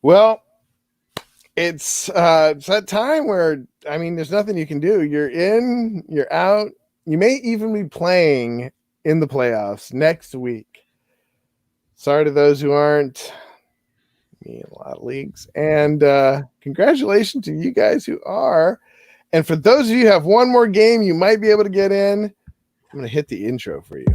Well, it's that time where, I mean, there's nothing you can do. You're in, you're out. You may even be playing in the playoffs next week. Sorry to those who aren't. Me in a lot of leagues. And congratulations to you guys who are. And for those of you who have one more game you might be able to get in, I'm going to hit the intro for you.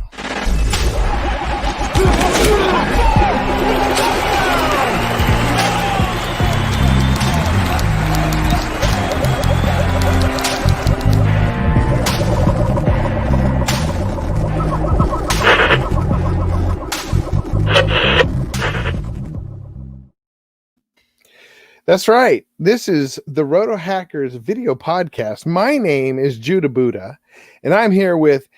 That's right. This is the Rotohackers video podcast. My name is Judah Buddha, and I'm here with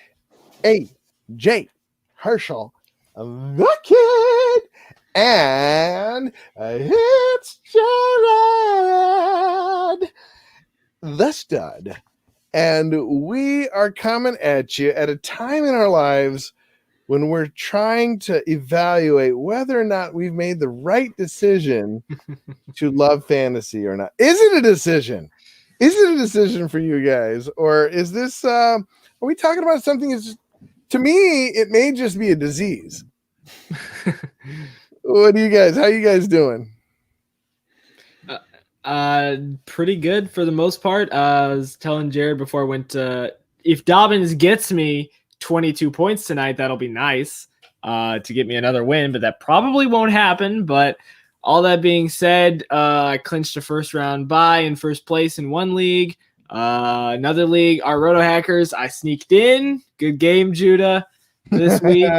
A.J. Herschel, the kid, and it's Jared, the stud. And we are coming at you at a time in our lives when we're trying to evaluate whether or not we've made the right decision to love fantasy or not. Is it a decision? Is it a decision for you guys? Or is this, are we talking about something that's, to me, it may just be a disease. What do you guys, how you guys doing? Pretty good for the most part. I was telling Jared before I went, if Dobbins gets me 22 points tonight, that'll be nice to get me another win, but that probably won't happen. But all that being said, I clinched a first round bye in first place in one league. Another league, our Rotohackers, I sneaked in. Good game, Judah, this week.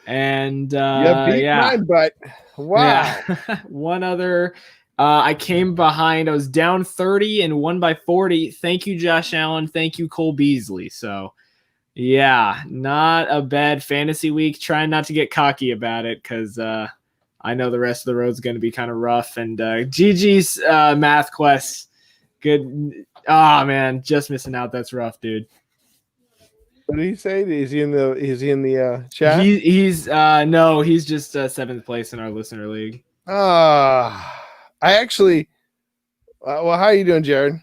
And my butt. Wow. Yeah. One other, I came behind. I was down 30 and won by 40. Thank you, Josh Allen. Thank you, Cole Beasley. So yeah, not a bad fantasy week. Trying not to get cocky about it because I know the rest of the road's going to be kind of rough. And GG's math quest, good. Oh man, just missing out. That's rough, dude. What did he say? Is he in the chat? He's no, he's just 7th place in our listener league. I actually. Well, how are you doing, Jared?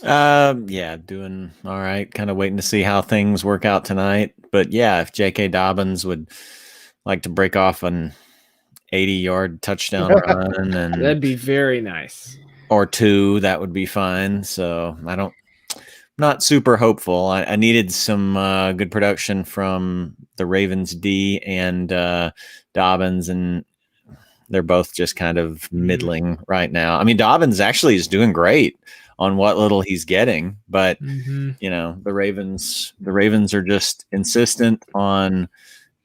Yeah, doing all right. Kind of waiting to see how things work out tonight. But yeah, if J.K. Dobbins would like to break off an 80-yard touchdown run, and that'd be very nice. Or two, that would be fine. So not super hopeful. I needed some good production from the Ravens D and Dobbins, and they're both just kind of middling right now. I mean, Dobbins actually is doing great on what little he's getting, but you know, the Ravens are just insistent on,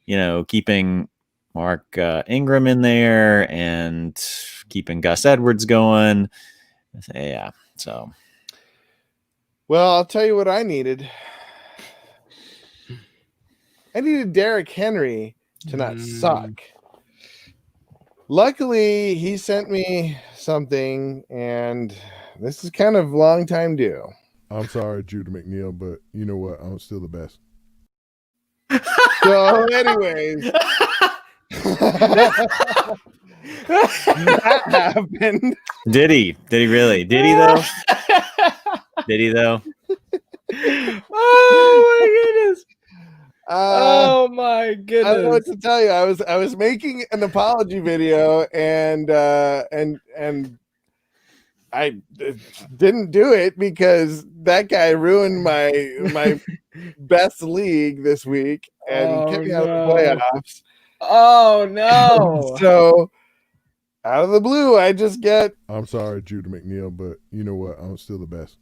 you know, keeping Mark Ingram in there and keeping Gus Edwards going. Yeah. So, well, I'll tell you what I needed. I needed Derrick Henry to not suck. Luckily, he sent me something, and this is kind of long time due. I'm sorry, Judah McNeil, but you know what? I'm still the best. So, anyways, that happened. Did he really? Did he though? Did he though? Oh my goodness. Oh my goodness. I don't know what to tell you. I was making an apology video and I didn't do it because that guy ruined my best league this week and kept me out of the playoffs. Oh no. So out of the blue, I just get. I'm sorry, Judah McNeil, but you know what? I'm still the best.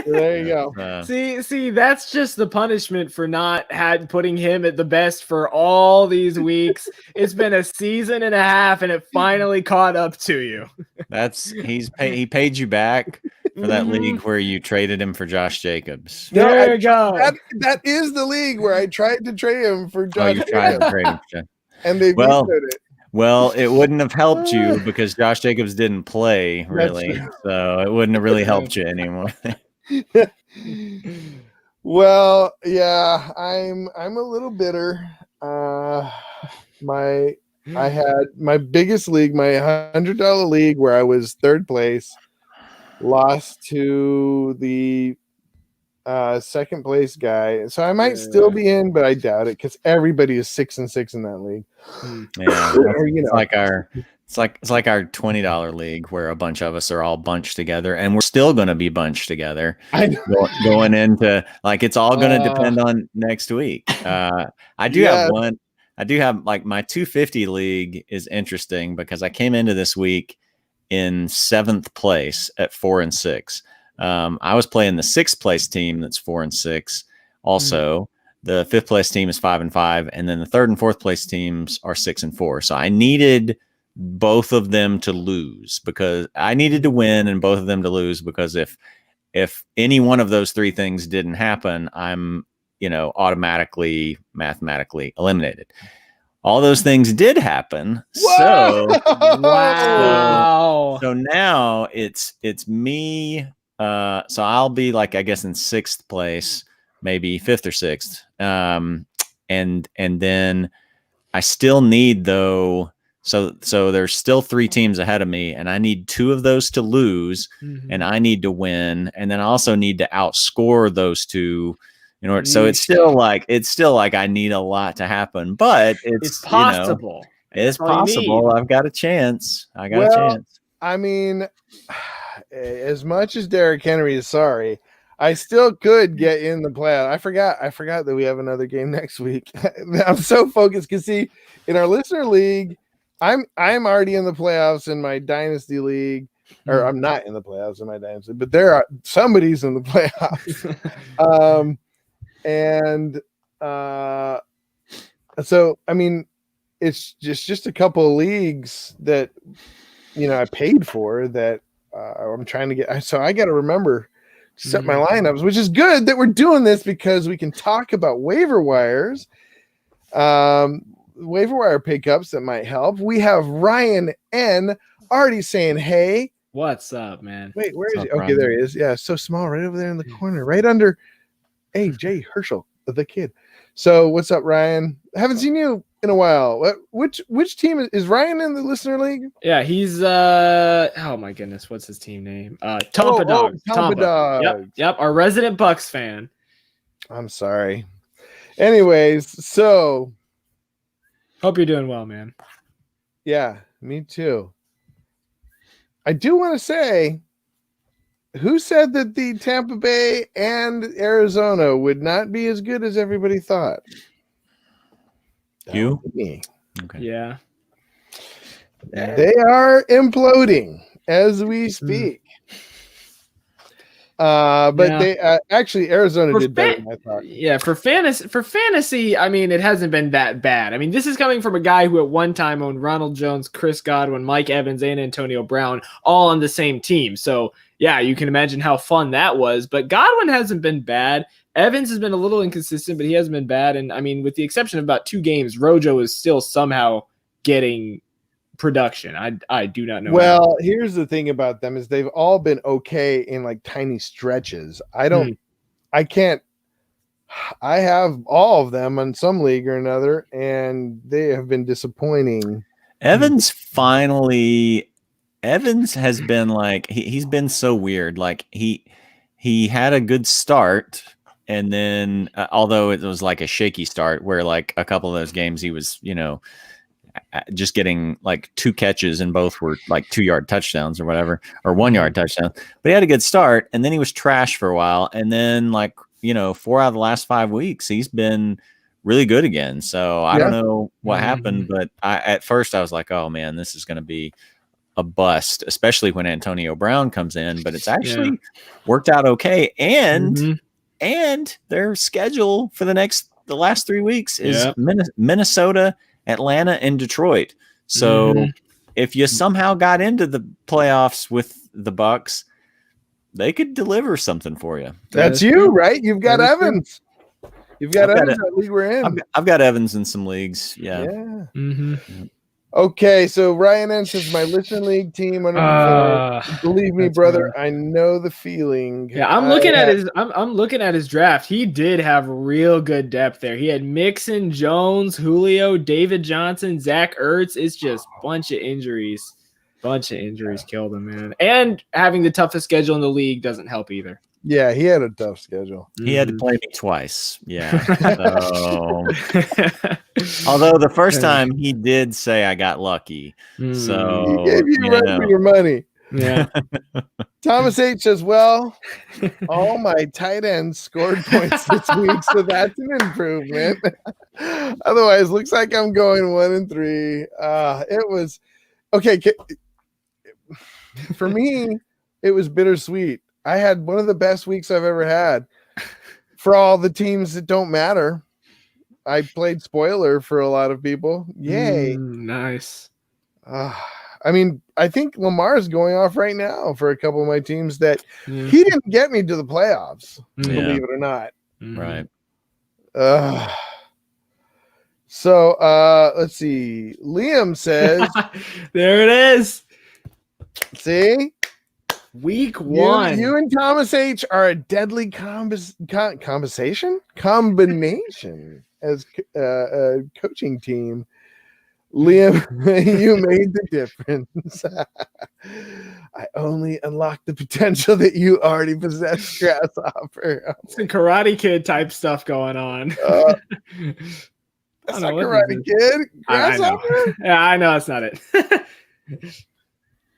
There you go. See, that's just the punishment for not putting him at the best for all these weeks. It's been a season and a half, and it finally caught up to you. He paid you back for that league where you traded him for Josh Jacobs. There you go. That is the league where I tried to trade him for Josh Jacobs. Tried to trade him. And they vetoed it. Well, it wouldn't have helped you because Josh Jacobs didn't play really, so it wouldn't have really helped you anymore. Well, yeah, I'm a little bitter. My I had my biggest league, my $100 league, where I was third place, lost to the second place guy. So I might still be in, but I doubt it because everybody is 6-6 in that league. Yeah, Or, you it's know. like our $20 league where a bunch of us are all bunched together, and we're still going to be bunched together I know. going into like it's all going to depend on next week. I do have one. I do have like my 250 league is interesting because I came into this week in 7th place at 4-6. I was playing the 6th place team that's 4-6. Also, the 5th place team is 5-5, and then the 3rd and 4th place teams are 6-4. So I needed both of them to lose because I needed to win and both of them to lose because if any one of those three things didn't happen, I'm automatically mathematically eliminated. All those things did happen. Whoa! Wow. So now it's me. So I'll be like, I guess in 6th place, maybe 5th or 6th. And then I still need though. So there's still 3 teams ahead of me, and I need 2 of those to lose, and I need to win, and then I also need to outscore those 2 in order. So it's still like I need a lot to happen, but it's possible. It's possible. I've got a chance. I chance. I mean, as much as Derrick Henry is sorry, I still could get in the playoff. I forgot that we have another game next week. I'm so focused because see, in our listener league, I'm already in the playoffs in my dynasty league, or I'm not in the playoffs in my dynasty, but somebody's in the playoffs. So I mean, it's just a couple of leagues that I paid for that I'm trying to get. So I got to remember to set my lineups, which is good that we're doing this because we can talk about waiver wires. Waiver wire pickups that might help. We have Ryan N already saying, "Hey, what's up, man?" Wait, where is he? Ryan? Okay, there he is. Yeah, so small, right over there in the corner, right under AJ Herschel, the kid. So, what's up, Ryan? I haven't seen you in a while. Which team is Ryan in the listener league? Yeah, he's oh my goodness, what's his team name? Tampa Dogs. Tampa Dogs. Yep, our resident Bucks fan. I'm sorry. Anyways, so hope you're doing well, man. Yeah, me too. I do want to say, who said that the Tampa Bay and Arizona would not be as good as everybody thought? You? Me. Okay. Yeah. They are imploding as we speak. But they actually Arizona did better than I thought. Yeah, for fantasy, I mean, it hasn't been that bad. I mean, this is coming from a guy who at one time owned Ronald Jones, Chris Godwin, Mike Evans, and Antonio Brown all on the same team. So yeah, you can imagine how fun that was. But Godwin hasn't been bad. Evans has been a little inconsistent, but he hasn't been bad. And I mean, with the exception of about 2 games, Rojo is still somehow getting production. I do not know. Well, here's the thing about them is they've all been okay in like tiny stretches. I have all of them on some league or another, and they have been disappointing. Evans has been like he's been so weird. Like he had a good start, and then although it was like a shaky start, where like a couple of those games he was just getting like 2 catches and both were like 2-yard touchdowns or whatever, or 1-yard touchdown. But he had a good start, and then he was trash for a while, and then 4 out of the last 5 weeks he's been really good again. So I don't know what happened, but at first I was like, oh man, this is going to be a bust, especially when Antonio Brown comes in. But it's actually worked out okay, and their schedule for the last 3 weeks is Minnesota, Atlanta, and Detroit. So if you somehow got into the playoffs with the Bucks, they could deliver something for you. That's you, right? You've got Evans. You've got Evans in that league we're in. I've got Evans in some leagues. Yeah. Okay, so Ryan N says my Listen League team underperformed. Believe me, that's brother, rough. I know the feeling. Yeah, I'm looking at his draft. He did have real good depth there. He had Mixon, Jones, Julio, David Johnson, Zach Ertz. It's just bunch of injuries. Bunch of injuries killed him, man. And having the toughest schedule in the league doesn't help either. Yeah, he had a tough schedule. He had to play me twice. Yeah. So, although the first time he did say I got lucky. So He gave you run for your money. Yeah. Thomas H says, well, all my tight ends scored points this week, so that's an improvement. Otherwise, looks like I'm going 1-3. It was okay. For me, it was bittersweet. I had one of the best weeks I've ever had. For all the teams that don't matter, I played spoiler for a lot of people. Yay! Nice. I mean, I think Lamar's going off right now for a couple of my teams that he didn't get me to the playoffs, believe it or not. Right. So let's see. Liam says, there it is. See? Week 1. You and Thomas H are a deadly combination as a coaching team. Liam, you made the difference. I only unlocked the potential that you already possess, Grasshopper. Some Karate Kid type stuff going on. That's not Karate Kid. Grasshopper? I know it's not it.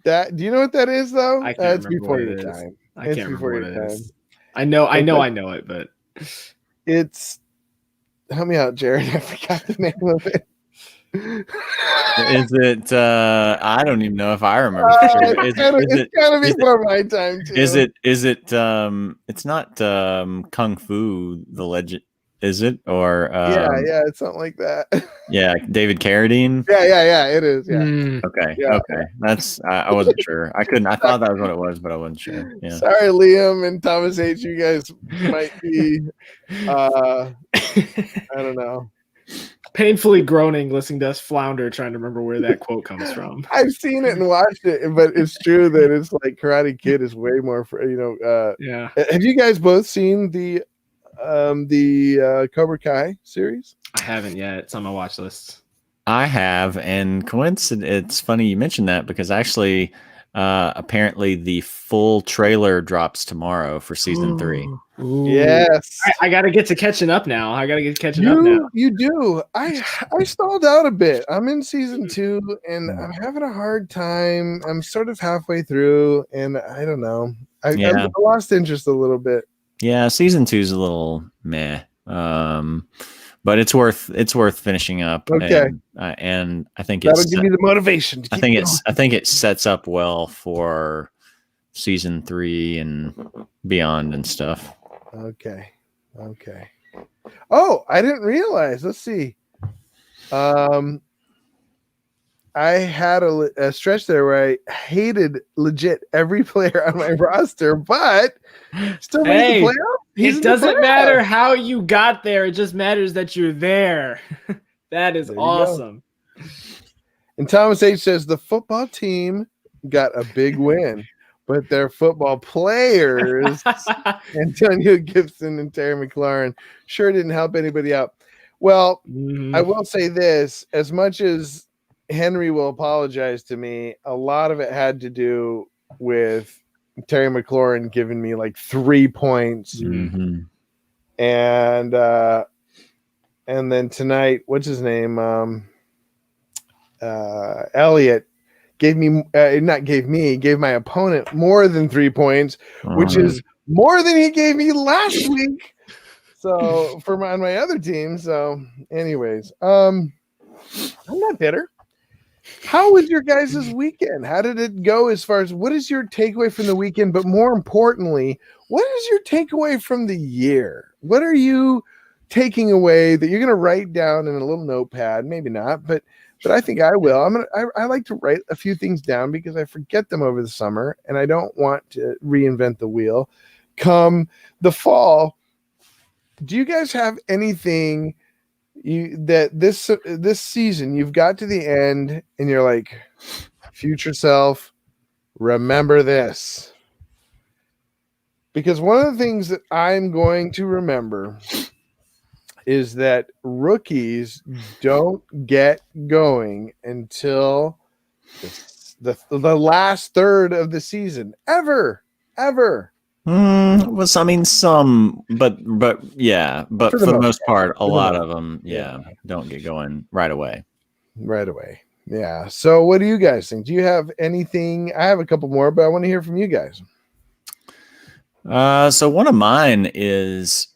Do you know what that is though? I can't That's remember before what your it is. time. I can't remember what it is. I know it, but it's help me out, Jared. I forgot the name of it. Is it I don't even know if I remember. It's gotta be before my time too. Is it it's not Kung Fu the Legend, is it? Or yeah, it's something like that. Yeah, David Carradine. Yeah, it is. Yeah. Okay. Yeah. Okay. That's I wasn't sure. I thought that was what it was, but I wasn't sure. Yeah. Sorry, Liam and Thomas H. You guys might be I don't know. Painfully groaning, listening to us flounder, trying to remember where that quote comes from. I've seen it and watched it, but it's true that it's like Karate Kid is way more for yeah. Have you guys both seen the Cobra Kai series? I haven't yet. It's on my watch list. I have, and it's funny you mentioned that because actually, apparently the full trailer drops tomorrow for season 3. Ooh. Yes, I got to get to catching up now. You do. I stalled out a bit. I'm in season 2, and I'm having a hard time. I'm sort of halfway through, and I don't know. I lost interest a little bit. Yeah, season 2 is a little meh. But it's worth finishing up. Okay. And I think that'll give you the motivation. I think it sets up well for season 3 and beyond and stuff. Okay. Oh, I didn't realize. Let's see. I had a stretch there where I hated legit every player on my roster, but still made the playoff. It doesn't matter how you got there. It just matters that you're there. That is awesome. And Thomas H says the football team got a big win, but their football players, Antonio Gibson and Terry McLaurin, sure didn't help anybody out. Well, I will say this, as much as Henry will apologize to me, a lot of it had to do with Terry McLaurin giving me like 3 points. And then tonight, what's his name? Elliot gave my opponent more than 3 points, which is more than he gave me last week. So on my other team. So anyways, I'm not bitter. How was your guys' weekend? How did it go as far as what is your takeaway from the weekend? But more importantly, what is your takeaway from the year? What are you taking away that you're going to write down in a little notepad? Maybe not, but I think I will. I like to write a few things down because I forget them over the summer and I don't want to reinvent the wheel. Come the fall, do you guys have anything this season you've got to the end and you're like, future self, remember this. Because one of the things that I'm going to remember is that rookies don't get going until the last third of the season. Ever. Well, I mean, some, but yeah, but for the most part, a lot of them, don't get going right away. Right away. Yeah. So what do you guys think? Do you have anything? I have a couple more, but I want to hear from you guys. So one of mine is,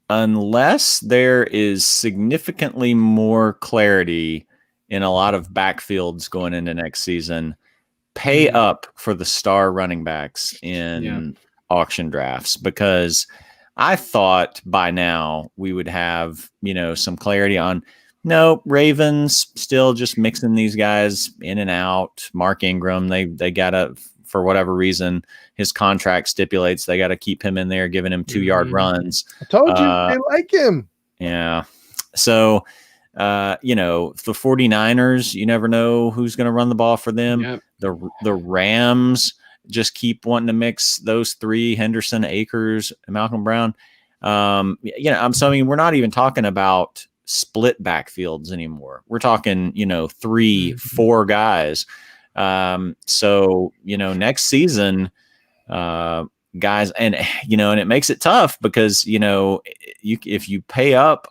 unless there is significantly more clarity in a lot of backfields going into next season, pay up for the star running backs in auction drafts, because I thought by now we would have, some clarity on, no, Ravens still just mixing these guys in and out. Mark Ingram, they gotta, for whatever reason, his contract stipulates they got to keep him in there, giving him 2-yard runs. I told you they like him. Yeah. So, the 49ers, you never know who's going to run the ball for them. Yep. The Rams just keep wanting to mix those three: Henderson, Akers, and Malcolm Brown. We're not even talking about split backfields anymore. We're talking, 3-4 guys. So, next season, guys, and it makes it tough because, if you pay up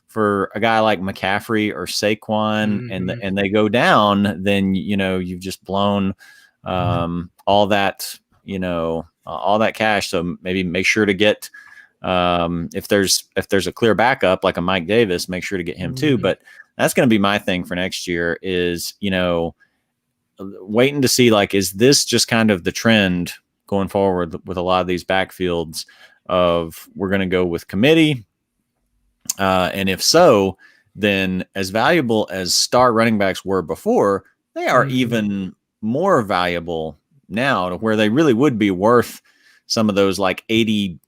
for a guy like McCaffrey or Saquon and they go down, then, you've just blown, all that cash. So maybe make sure to get, if there's a clear backup, like a Mike Davis, make sure to get him too. But that's going to be my thing for next year is, waiting to see, like, is this just kind of the trend going forward with a lot of these backfields of we're going to go with committee. And if so, then as valuable as star running backs were before, they are even more valuable now, to where they really would be worth some of those like $80,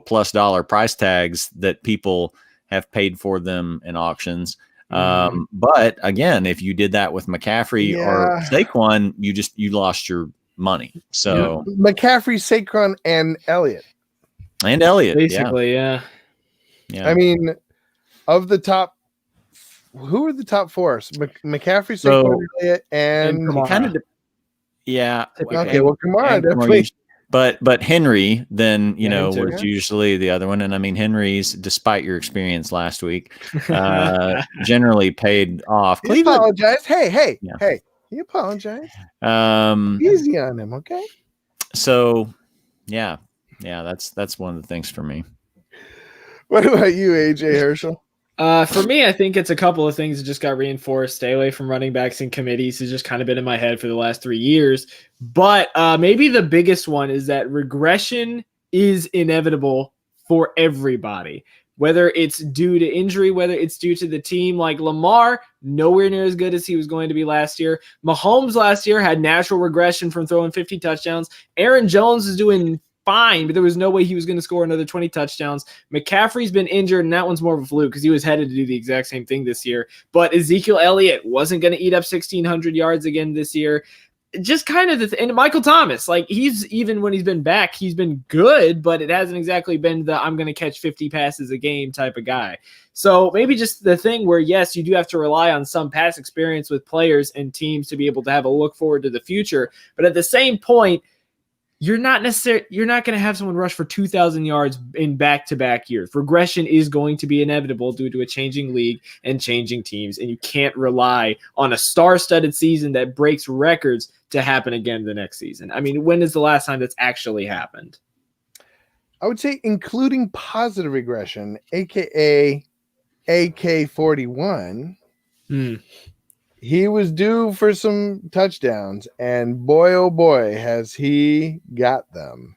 plus dollar price tags that people have paid for them in auctions. But again, if you did that with McCaffrey or Saquon, you lost your money. So McCaffrey, Saquon, and Elliott, basically, yeah. I mean, of the top, who are the top four? McCaffrey, Saquon, Elliott, and kind of, Okay, well, Kamara definitely. But Henry then, was usually the other one. And I mean, Henry's, despite your experience last week, generally paid off. He apologized. Hey, he apologized. Easy on him, okay? So, that's one of the things for me. What about you, AJ Herschel? For me, I think it's a couple of things that just got reinforced. Stay away from running backs and committees has just kind of been in my head for the last 3 years. But maybe the biggest one is that regression is inevitable for everybody, whether it's due to injury, whether it's due to the team. Like Lamar, nowhere near as good as he was going to be last year. Mahomes last year had natural regression from throwing 50 touchdowns. Aaron Jones is doing fine, but there was no way he was going to score another 20 touchdowns. McCaffrey's been injured, and that one's more of a fluke because he was headed to do the exact same thing this year. But Ezekiel Elliott wasn't going to eat up 1,600 yards again this year. Just kind of and Michael Thomas, like, he's, even when he's been back, he's been good, but it hasn't exactly been the I'm going to catch 50 passes a game type of guy. So maybe just the thing where, yes, you do have to rely on some past experience with players and teams to be able to have a look forward to the future. But at the same point, you're not going to have someone rush for 2,000 yards in back-to-back years. Regression is going to be inevitable due to a changing league and changing teams, and you can't rely on a star-studded season that breaks records to happen again the next season. I mean, when is the last time that's actually happened? I would say including positive regression, aka AK-41. He was due for some touchdowns, and boy, oh boy, has he got them.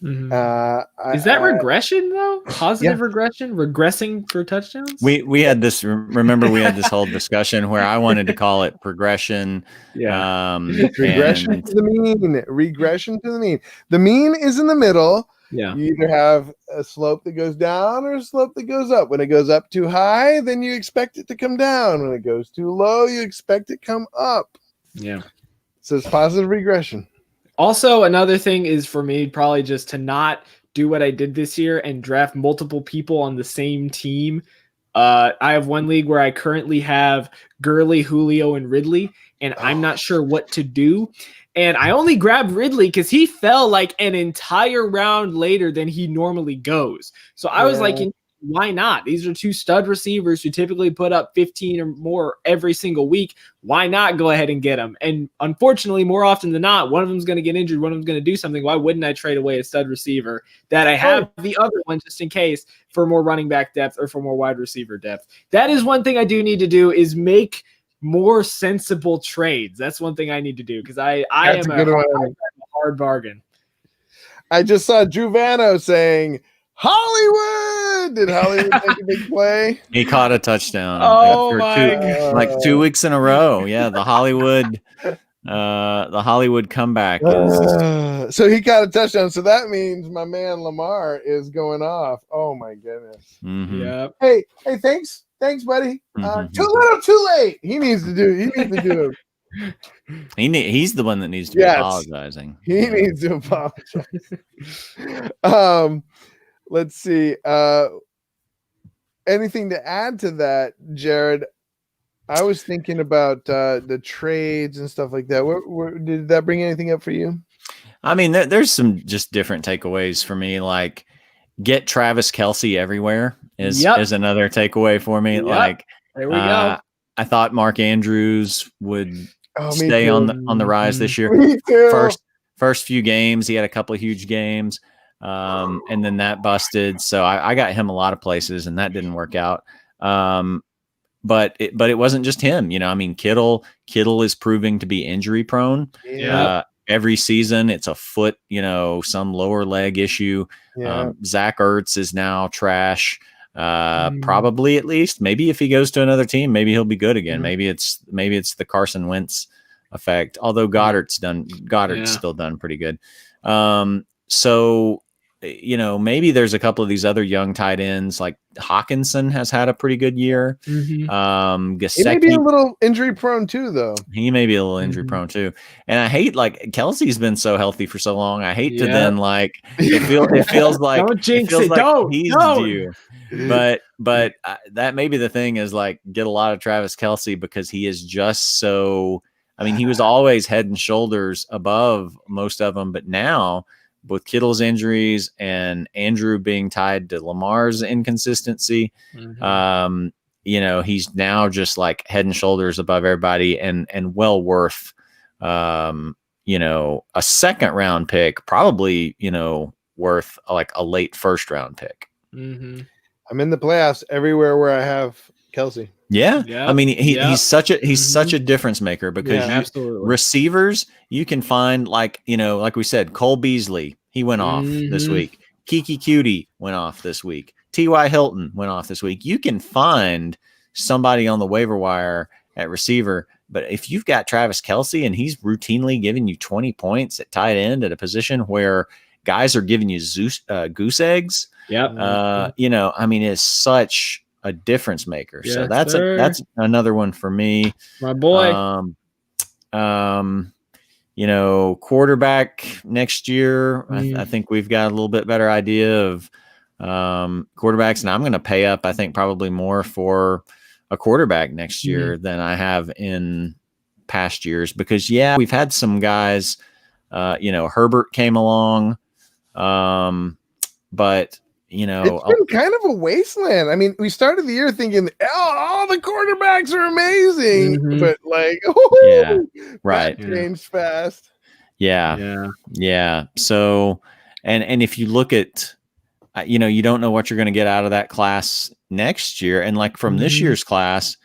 Is that regression, though? Positive regression? Regressing for touchdowns? We had this, remember, we had this whole discussion where I wanted to call it progression. Regression to the mean. Regression to the mean. The mean is in the middle. Yeah. You either have a slope that goes down or a slope that goes up. When it goes up too high, then you expect it to come down. When it goes too low, you expect it to come up. Yeah. So it's positive regression. Also, another thing is for me probably just to not do what I did this year and draft multiple people on the same team. I have one league where I currently have Gurley, Julio, and Ridley, and I'm not sure what to do. And I only grabbed Ridley because he fell like an entire round later than he normally goes. So I was like, why not? These are two stud receivers who typically put up 15 or more every single week. Why not go ahead and get them? And unfortunately, more often than not, one of them's going to get injured. One of them's going to do something. Why wouldn't I trade away a stud receiver that I have the other one just in case for more running back depth or for more wide receiver depth? That is one thing I do need to do is make more sensible trades. That's one thing I need to do because I am a hard bargain. I just saw Juvano saying, Hollywood! Did Hollywood make a big play? He caught a touchdown. Oh, like 2 weeks in a row. Yeah, the Hollywood comeback is. So he caught a touchdown. So that means my man Lamar is going off. Oh my goodness. Mm-hmm. Yeah. Hey, thanks, buddy. Too little, too late. He needs to do it. He's the one that needs to be apologizing. He needs to apologize. Let's see. Anything to add to that, Jared? I was thinking about the trades and stuff like that. Did that bring anything up for you? I mean, there's some just different takeaways for me. Like, get Travis Kelce everywhere is another takeaway for me. Yep. Like, there we go. I thought Mark Andrews would stay on the rise this year. Me too. First few games, he had a couple of huge games, and then that busted. So I got him a lot of places, and that didn't work out. But it wasn't just him. I mean, Kittle is proving to be injury prone. Yeah. Every season, it's a foot, some lower leg issue. Yeah. Zach Ertz is now trash. Probably, at least. Maybe if he goes to another team, maybe he'll be good again. Maybe it's the Carson Wentz effect. Although Goddard's still done pretty good. So maybe there's a couple of these other young tight ends, like Hawkinson has had a pretty good year. Gesicki, he may be a little injury prone too, though. He may be a little injury prone too. And I hate, like, Kelsey's been so healthy for so long. I hate to then, like, it feels like don't jinx it. Like he's due. But that may be the thing is, like, get a lot of Travis Kelce because he is just so. I mean, he was always head and shoulders above most of them, but now, with Kittle's injuries and Andrew being tied to Lamar's inconsistency, he's now just like head and shoulders above everybody and well worth, a second round pick, probably, worth like a late first round pick. I'm in the playoffs everywhere where I have Kelce. Yeah. I mean, he's such a difference maker because receivers, you can find, like, like we said, Cole Beasley, he went off this week. Kiki Cutie went off this week. T.Y. Hilton went off this week. You can find somebody on the waiver wire at receiver, but if you've got Travis Kelce and he's routinely giving you 20 points at tight end at a position where guys are giving you goose eggs, I mean, it's such a difference maker. Yes, so that's another one for me. My boy. Quarterback next year, I think we've got a little bit better idea of quarterbacks, and I'm going to pay up, I think, probably more for a quarterback next year than I have in past years because, we've had some guys, Herbert came along, but it's been kind of a wasteland. I mean, we started the year thinking, all the quarterbacks are amazing, but like, that changed fast. Yeah. So, and if you look at, you don't know what you're going to get out of that class next year. And like from this year's class,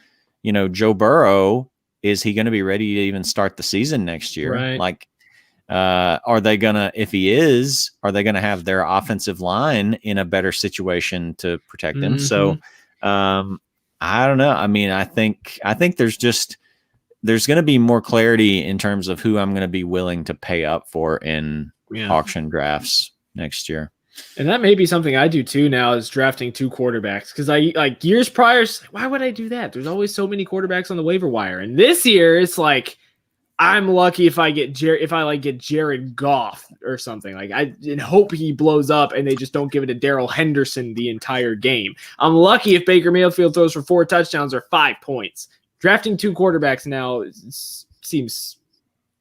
Joe Burrow, is he going to be ready to even start the season next year? Right. Like, are they gonna have their offensive line in a better situation to protect him? So I don't know. I mean, I think there's going to be more clarity in terms of who I'm going to be willing to pay up for in auction drafts next year. And that may be something I do too now, is drafting 2 quarterbacks. Because I like years prior, why would I do that? There's always so many quarterbacks on the waiver wire. And this year, it's like I'm lucky if I get get Jared Goff or something. Like I hope he blows up and they just don't give it to Darrell Henderson the entire game. I'm lucky if Baker Mayfield throws for 4 touchdowns or 5 points. Drafting 2 quarterbacks now seems,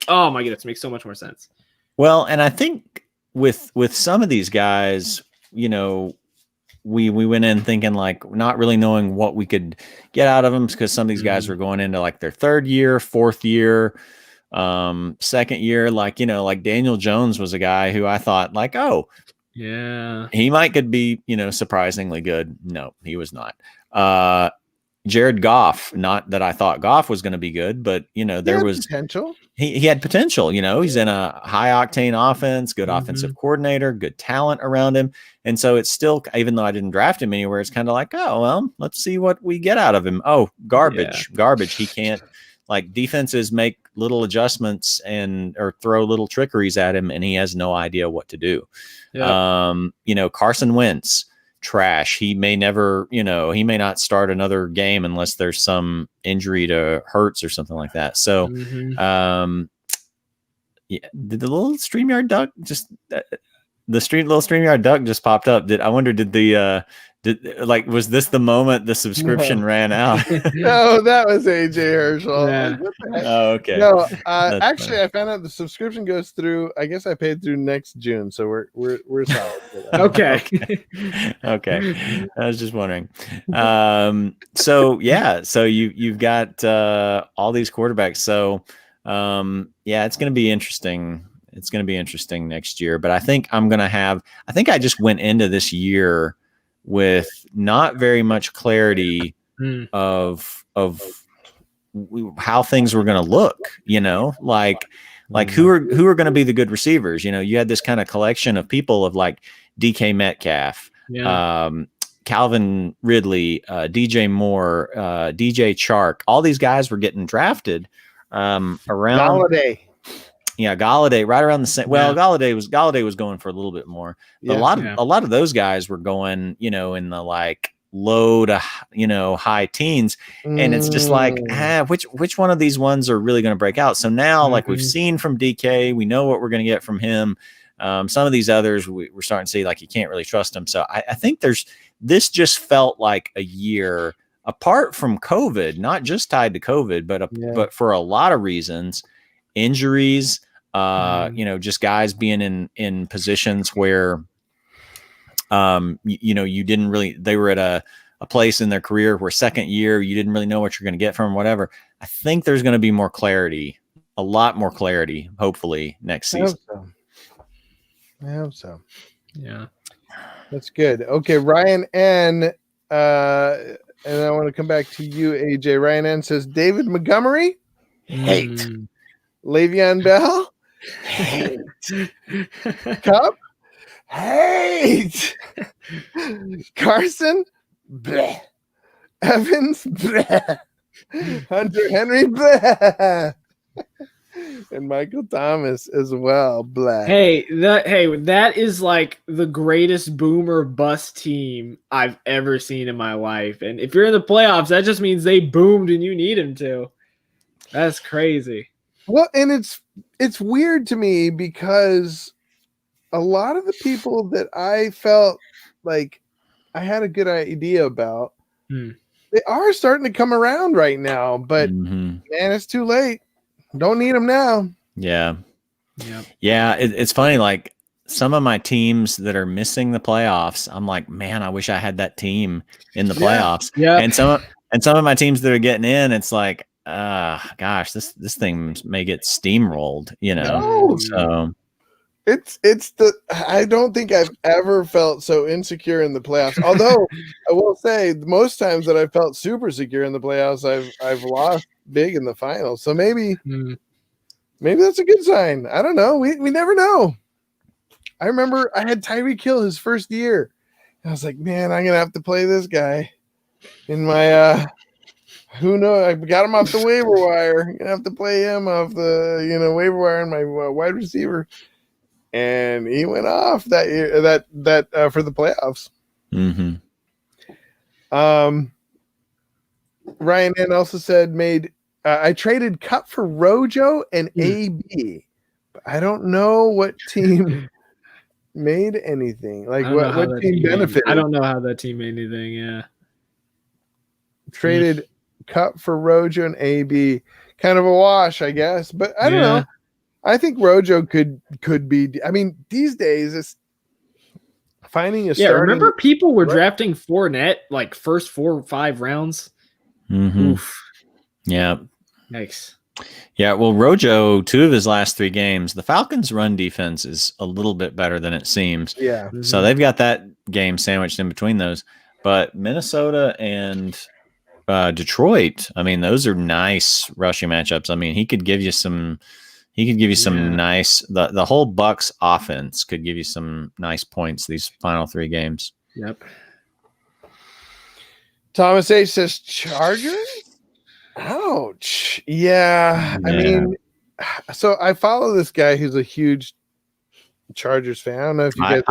oh my goodness, makes so much more sense. Well, and I think with some of these guys, you know, we went in thinking like not really knowing what we could get out of them, because some of these guys were going into like their 3rd year, 4th year, 2nd year. Like, you know, like Daniel Jones was a guy who I thought like, oh yeah, he could be, you know, surprisingly good. No, he was not. Jared Goff, not that I thought Goff was going to be good, but you know, there was potential. He had potential, you know, he's in a high octane offense, good offensive coordinator, good talent around him. And so it's still, even though I didn't draft him anywhere, it's kind of like, oh, well, let's see what we get out of him. Oh, garbage. He can't, like, defenses make little adjustments or throw little trickeries at him, and he has no idea what to do. Yeah. You know, Carson Wentz, trash. He may never, you know, he may not start another game unless there's some injury to Hurts or something like that. So, yeah, did the little StreamYard duck just little StreamYard duck just popped up? Was this the moment the subscription ran out? No, that was AJ Herschel. Yeah. Oh, okay. No, actually, funny. I found out the subscription goes through. I guess I paid through next June, so we're solid. For that. Okay. Okay. I was just wondering. So yeah, so you've got all these quarterbacks. So yeah, it's going to be interesting. It's going to be interesting next year. But I think I just went into this year with not very much clarity of how things were going to look, you know, like who are going to be the good receivers. You know, you had this kind of collection of people of like DK Metcalf, Calvin Ridley, DJ Moore, DJ Chark. All these guys were getting drafted around Galladay. Yeah, Galladay, right around the same. Well, Galladay was going for a little bit more. But a lot of those guys were going, you know, in the like low to, you know, high teens, and it's just like, which one of these ones are really going to break out? So now, like we've seen from DK, we know what we're going to get from him. Some of these others, we're starting to see like you can't really trust them. So I think this just felt like a year apart from COVID, not just tied to COVID, but for a lot of reasons. Injuries, you know, just guys being in positions where, you know, they were at a place in their career where 2nd year, you didn't really know what you're going to get from whatever. I think there's going to be more clarity, a lot more clarity, hopefully next season. I hope so. Yeah. That's good. Okay. Ryan N. And I want to come back to you, AJ. Ryan N. says, David Montgomery, hate. Le'Veon Bell, hate. Cup, hate. Carson, bleh. Evans, bleh. Hunter Henry, bleh. And Michael Thomas as well, bleh. That is like the greatest boom or bust team I've ever seen in my life. And if you're in the playoffs, that just means they boomed and you need them to. That's crazy. Well, and it's weird to me because a lot of the people that I felt like I had a good idea about, they are starting to come around right now. But man, it's too late. Don't need them now. Yeah. Yeah. It's funny. Like some of my teams that are missing the playoffs, I'm like, man, I wish I had that team in the playoffs. Yeah. And some of my teams that are getting in, it's like, gosh, this thing may get steamrolled, you know. No. So I don't think I've ever felt so insecure in the playoffs. Although I will say most times that I felt super secure in the playoffs, I've lost big in the finals. So maybe that's a good sign. I don't know. We never know. I remember I had Tyreek Hill his first year. I was like, man, I'm gonna have to play this guy in my who knows? I got him off the waiver wire. I'm gonna have to play him off the waiver wire in my wide receiver. and he went off that year. That for the playoffs. Mm-hmm. Ryan N also said I traded Cup for Rojo and AB. I don't know what team made anything. Like what team benefited? I don't know how that team made anything. Yeah. Traded Cup for Rojo and AB. Kind of a wash, I guess. But I don't know. I think Rojo could be. I mean, these days it's finding a starting. Remember people were drafting Fournette like first 4 or 5 rounds. Mm-hmm. Oof. Yeah. Nice. Yeah, well, Rojo, 2 of his last 3 games, the Falcons' run defense is a little bit better than it seems. Yeah. Mm-hmm. So they've got that game sandwiched in between those. But Minnesota and Detroit, I mean, those are nice rushing matchups. I mean, he could give you some nice the whole Bucks offense could give you some nice points these final 3 games. Yep. Thomas H says Chargers? Ouch. Yeah. I mean, so I follow this guy who's a huge Chargers fan. I don't know if you guys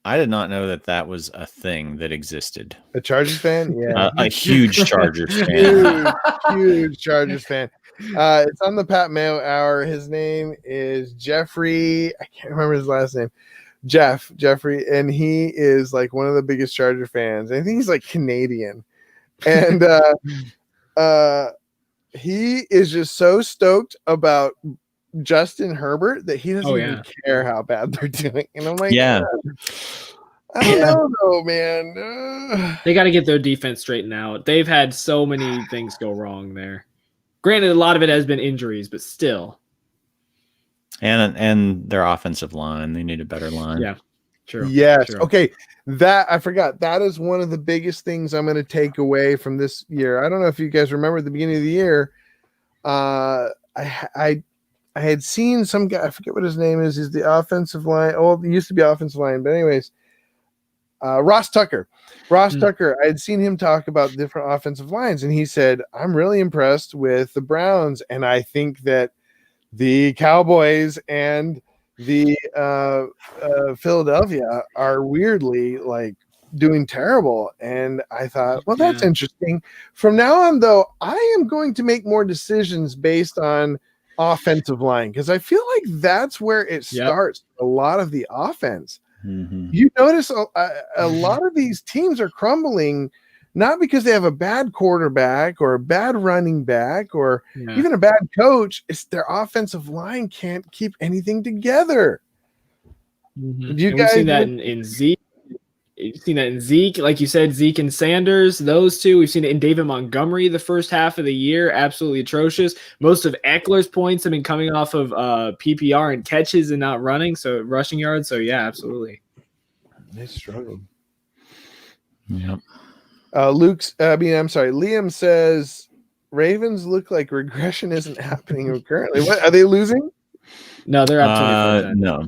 I did not know that was a thing that existed. A Chargers fan? Yeah. A huge Chargers fan. huge Chargers fan. It's on the Pat Mayo Hour. His name is Jeffrey. I can't remember his last name. Jeffrey, and he is like one of the biggest Charger fans. I think he's like Canadian. And he is just so stoked about Justin Herbert that he doesn't even care how bad they're doing. And I'm like, I don't know though, man. They got to get their defense straightened out. They've had so many things go wrong there. Granted, a lot of it has been injuries, but still. And their offensive line, they need a better line. Yeah, true. Yes. True. Okay. That I forgot. That is one of the biggest things I'm going to take away from this year. I don't know if you guys remember at the beginning of the year. I had seen some guy. I forget what his name is. He's the offensive line. Oh, it used to be offensive line, but anyways, Ross Tucker. Tucker. I had seen him talk about different offensive lines, and he said, "I'm really impressed with the Browns, and I think that the Cowboys and the Philadelphia are weirdly like doing terrible." And I thought, well, that's interesting. From now on, though, I am going to make more decisions based on offensive line because I feel like that's where it starts. A lot of the offense. Mm-hmm. You notice a lot of these teams are crumbling. Not because they have a bad quarterback or a bad running back or even a bad coach. It's their offensive line can't keep anything together. Mm-hmm. You guys seen that in Zeke. You've seen that in Zeke, like you said, Zeke and Sanders, those two. We've seen it in David Montgomery the first half of the year, absolutely atrocious. Most of Eckler's points have been coming off of PPR and catches and not running, so rushing yards. So, yeah, absolutely. They struggled. Yep. Liam says Ravens look like regression isn't happening currently. What are they losing? No, they're up 24%. No.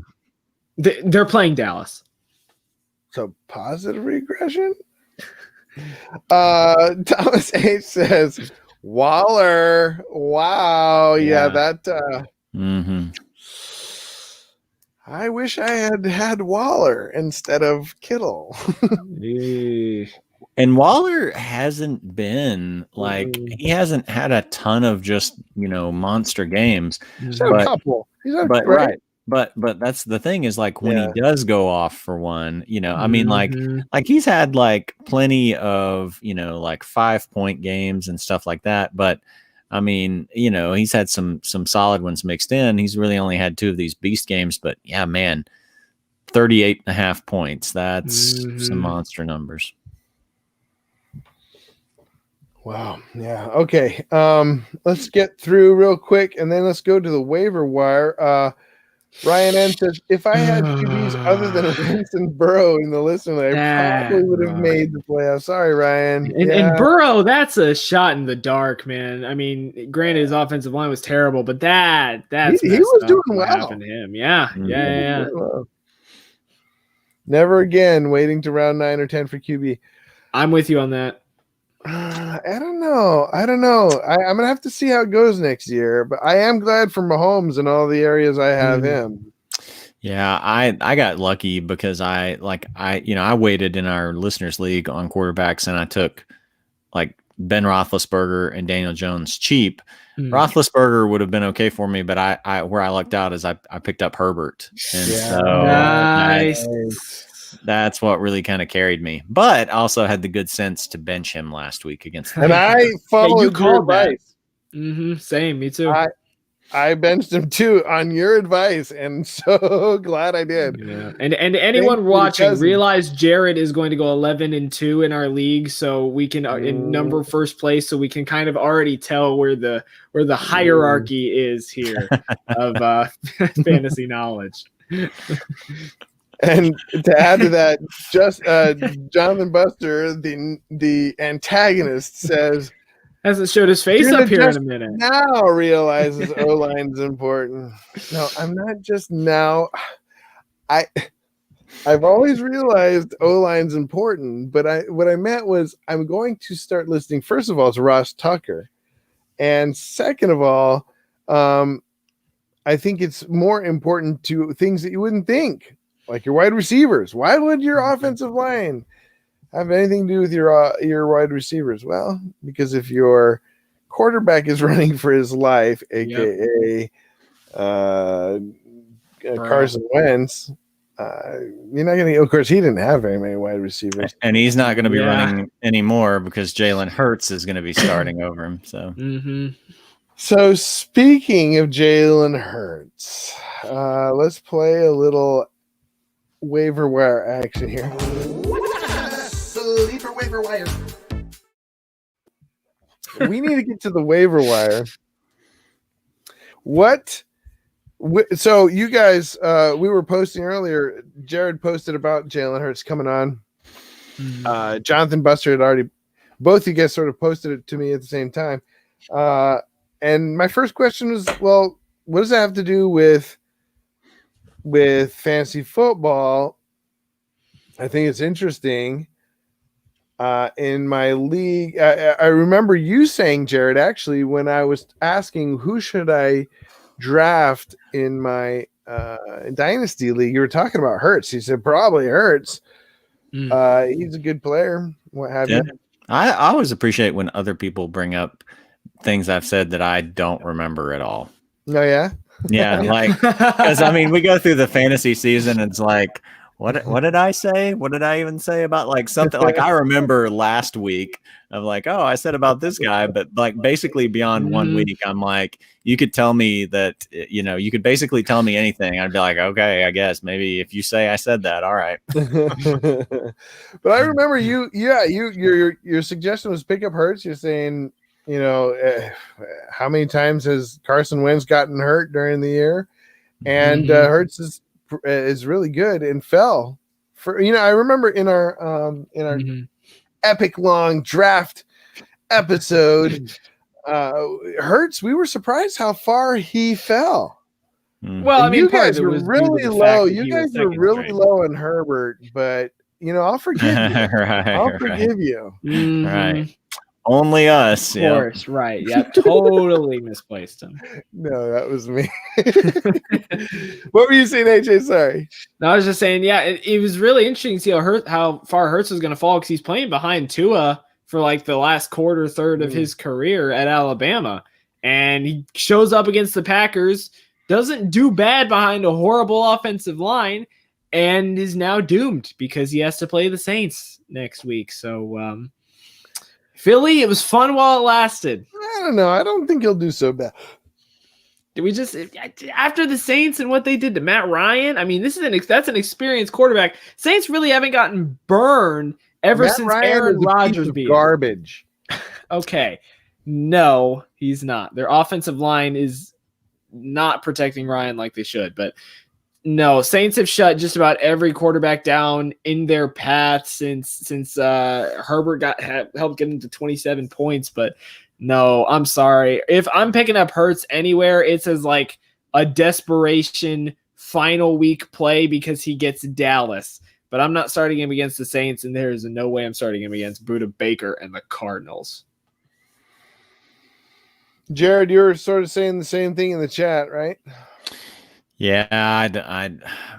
They're playing Dallas. So positive regression? Thomas H says Waller. Wow. Yeah, that mm-hmm. I wish I had Waller instead of Kittle. And Waller hasn't been like he hasn't had a ton of just monster games. He's had a couple. But that's the thing is like when he does go off for one, I mean like he's had like plenty of like 5-point games and stuff like that. But I mean he's had some solid ones mixed in. He's really only had 2 of these beast games. But yeah, man, 38.5 points. That's some monster numbers. Wow. Yeah. Okay. Let's get through real quick and then let's go to the waiver wire. Ryan N says, if I had QBs other than Vincent Burrow in the listener, I probably would have made the playoffs. Sorry, Ryan. And Burrow, that's a shot in the dark, man. I mean, granted, his offensive line was terrible, but that's he was doing well. Happened to him. Yeah. Well. Never again waiting to round 9 or 10 for QB. I'm with you on that. I don't know. I'm gonna have to see how it goes next year, but I am glad for Mahomes in all the areas I have him. Yeah, I got lucky because I waited in our listeners league on quarterbacks and I took like Ben Roethlisberger and Daniel Jones cheap. Roethlisberger would have been okay for me, but I where I lucked out is I picked up Herbert, and Nice. that's what really kind of carried me. But also had the good sense to bench him last week against the And I followed your called that. advice. Same, me too. I benched him too on your advice, and so glad I did. Yeah. And anyone watching, realize Jared is going to go 11-2 in our league, so we can in number first place, so we can kind of already tell where the hierarchy is here of fantasy knowledge. And to add to that, just Jonathan Buster, the antagonist, says hasn't showed his face up here in a minute. Now realizes O-line's important. No, I'm not just now. I've always realized O-line's important, but what I meant was I'm going to start listening, first of all, to Ross Tucker. And second of all, I think it's more important to things that you wouldn't think, like your wide receivers. Why would your offensive line have anything to do with your wide receivers? Well, because if your quarterback is running for his life, aka Carson Wentz, you're not going to. Of course, he didn't have very many wide receivers, and he's not going to be running anymore because Jalen Hurts is going to be starting over him. So, So speaking of Jalen Hurts, let's play a little waiver wire action here. Sleeper waiver wire. We need to get to the waiver wire. So you guys, we were posting earlier. Jared posted about Jalen Hurts coming on. Jonathan Buster had already, both you guys sort of posted it to me at the same time. And my first question was, well, what does that have to do with fantasy football? I think it's interesting. In my league, I remember you saying, Jared, actually, when I was asking who should I draft in my dynasty league, you were talking about Hurts. He said probably Hurts. He's a good player. What have you? I always appreciate when other people bring up things I've said that I don't remember at all. Oh yeah, yeah, like because I mean we go through the fantasy season. And it's like what did I say? What did I even say about like something? Like I remember last week of like, oh, I said about this guy, but like basically beyond 1 week, I'm like, you could tell me that, you could basically tell me anything. I'd be like, okay, I guess maybe if you say I said that, all right. But I remember your suggestion was pick up Hurts. You're saying, how many times has Carson Wentz gotten hurt during the year? And Hurts is really good and fell for, I remember in our epic long draft episode, Hurts, we were surprised how far he fell. Well, I mean, you guys were really low. You guys were really low on Herbert, but I'll forgive you. I'll forgive you. Right. Only us. Of course, right. Yeah, totally misplaced him. No, that was me. What were you saying, AJ? Sorry. No, I was just saying, it was really interesting to see how far Hurts was going to fall because he's playing behind Tua for like the last third of his career at Alabama. And he shows up against the Packers, doesn't do bad behind a horrible offensive line, and is now doomed because he has to play the Saints next week. So, Philly, it was fun while it lasted. I don't know. I don't think he'll do so bad. We just after the Saints and what they did to Matt Ryan. I mean, that's an experienced quarterback. Saints really haven't gotten burned ever since Ryan Aaron Rodgers beat garbage. Okay, no, he's not. Their offensive line is not protecting Ryan like they should, but. No, Saints have shut just about every quarterback down in their path since Herbert helped get into 27 points. But no, I'm sorry. If I'm picking up Hurts anywhere, it's as like a desperation final week play because he gets Dallas. But I'm not starting him against the Saints, and there is no way I'm starting him against Buda Baker and the Cardinals. Jared, you're sort of saying the same thing in the chat, right? Yeah,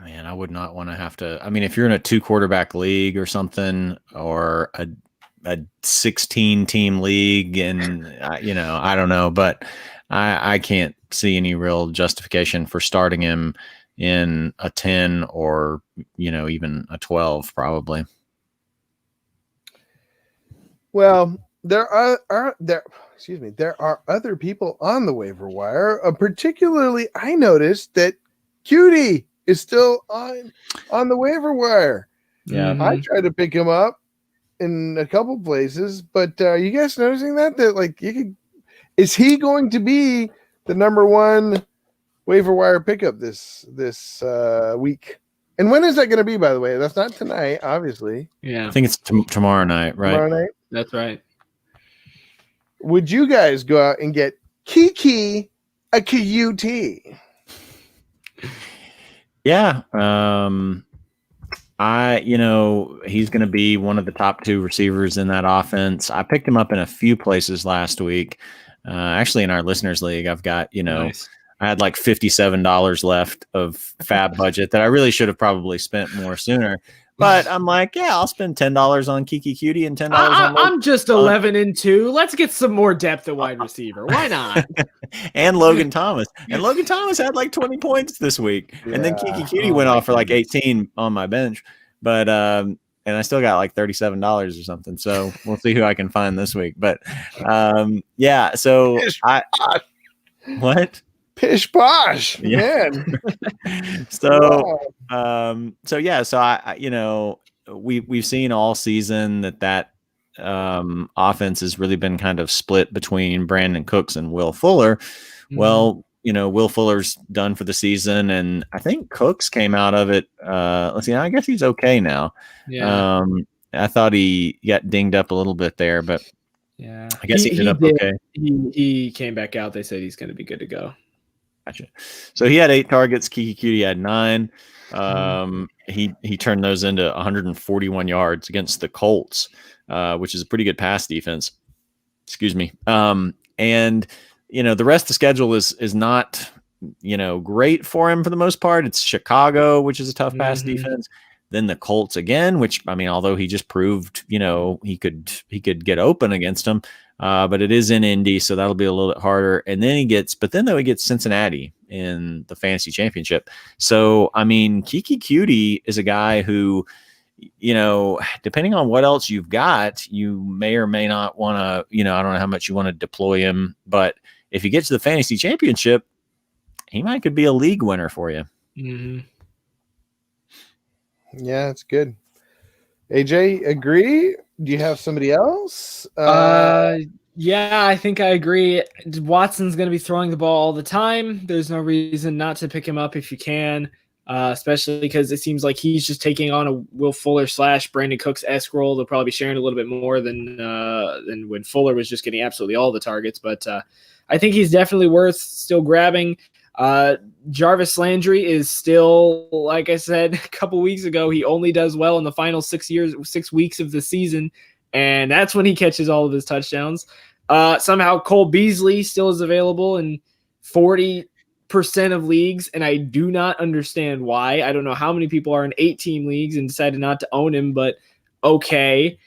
man, I would not want to have to. I mean, if you're in a 2 quarterback league or something, or a 16 team league, and I don't know, but I can't see any real justification for starting him in a 10 or even a 12 probably. Well, there are other people on the waiver wire. Particularly, I noticed that Cutie is still on the waiver wire. Yeah. I tried to pick him up in a couple places, but are you guys noticing that like is he going to be the number one waiver wire pickup this week? And when is that going to be, by the way? That's not tonight, obviously. Yeah, I think it's tomorrow night, right? Tomorrow night. that's right. Would you guys go out and get Kiki a QT? Yeah. He's going to be one of the top 2 receivers in that offense. I picked him up in a few places last week. Actually, in our listeners league, I've got, Nice. I had like $57 left of fab budget that I really should have probably spent more sooner. But I'm like, yeah, I'll spend $10 on Kiki Cutie and $10 on I'm just 11-2. Let's get some more depth at wide receiver. Why not? and Logan Thomas. And Logan Thomas had like 20 points this week. And then Kiki Cutie went off for like 18 on my bench. But and I still got like $37 or something. So we'll see who I can find this week. But yeah, so what? Pish posh, Yeah. man. So Wow. so I we've seen all season that offense has really been kind of split between Brandon Cooks and Will Fuller. Well, Will Fuller's done for the season, and I think Cooks came out of it. Let's see, I guess he's okay now. Yeah. I thought he got dinged up a little bit there, but Yeah. I guess he ended up did. okay. He came back out. They said he's going to be good to go. Gotcha. So he had 8 targets. Kiki Cutie had 9. He turned those into 141 yards against the Colts, which is a pretty good pass defense. Excuse me. And the rest of the schedule is not great for him for the most part. It's Chicago, which is a tough pass defense. Then the Colts again, which I mean, although he just proved he could get open against them. But it is in Indy, so that'll be a little bit harder. And then he gets Cincinnati in the fantasy championship. So, I mean, Kiki Cutie is a guy who, depending on what else you've got, you may or may not want to, I don't know how much you want to deploy him. But if he gets to the fantasy championship, he could be a league winner for you. Mm-hmm. Yeah, it's good. AJ, agree? Do you have somebody else? Yeah, I think I agree. Watson's going to be throwing the ball all the time. There's no reason not to pick him up if you can, especially because it seems like he's just taking on a Will Fuller / Brandon Cooks-esque role. They'll probably be sharing a little bit more than when Fuller was just getting absolutely all the targets. But I think he's definitely worth still grabbing. Jarvis Landry is still, like I said a couple weeks ago, he only does well in the final 6 weeks of the season, and that's when he catches all of his touchdowns. Somehow Cole Beasley still is available in 40% of leagues, and I do not understand why. I don't know how many people are in 8-team leagues and decided not to own him, but okay.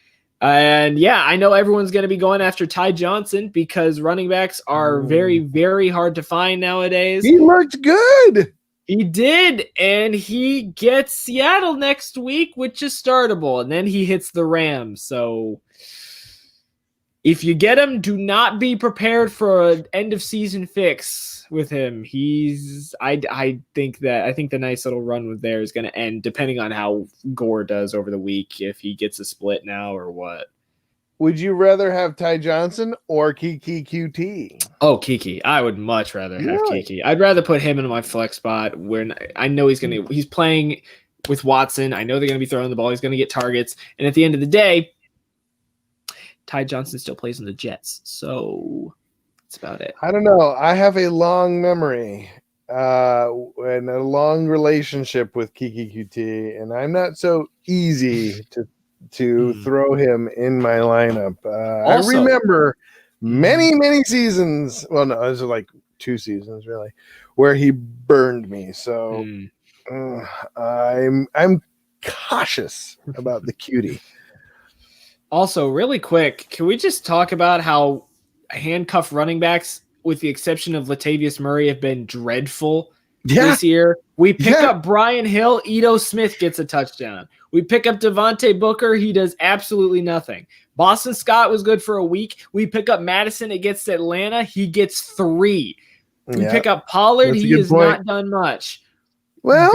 And yeah, I know everyone's going to be going after Ty Johnson because running backs are very, very hard to find nowadays. He looked good. He did, and he gets Seattle next week, which is startable, and then he hits the Rams. So if you get him, do not be prepared for an end-of-season fix with him. I think the nice little run with there is going to end, depending on how Gore does over the week, if he gets a split now or what. Would you rather have Ty Johnson or Kiki QT? Oh, Kiki. I would much rather have Kiki. I'd rather put him in my flex spot when I know he's playing with Watson. I know they're going to be throwing the ball. He's going to get targets. And at the end of the day, Ty Johnson still plays in the Jets. So that's about it. I don't know. I have a long memory and a long relationship with Kiki QT, and I'm not so easy to throw him in my lineup. I remember many seasons. Well, no, those are like 2 seasons really, where he burned me. So Mm. I'm cautious about the cutie. Also, really quick, can we just talk about how handcuff running backs, with the exception of Latavius Murray, have been dreadful this year? We pick up Brian Hill, Ito Smith gets a touchdown. We pick up Devontae Booker, he does absolutely nothing. Boston Scott was good for a week. We pick up Madison against Atlanta, he gets 3. We pick up Pollard, he has not done much. Well,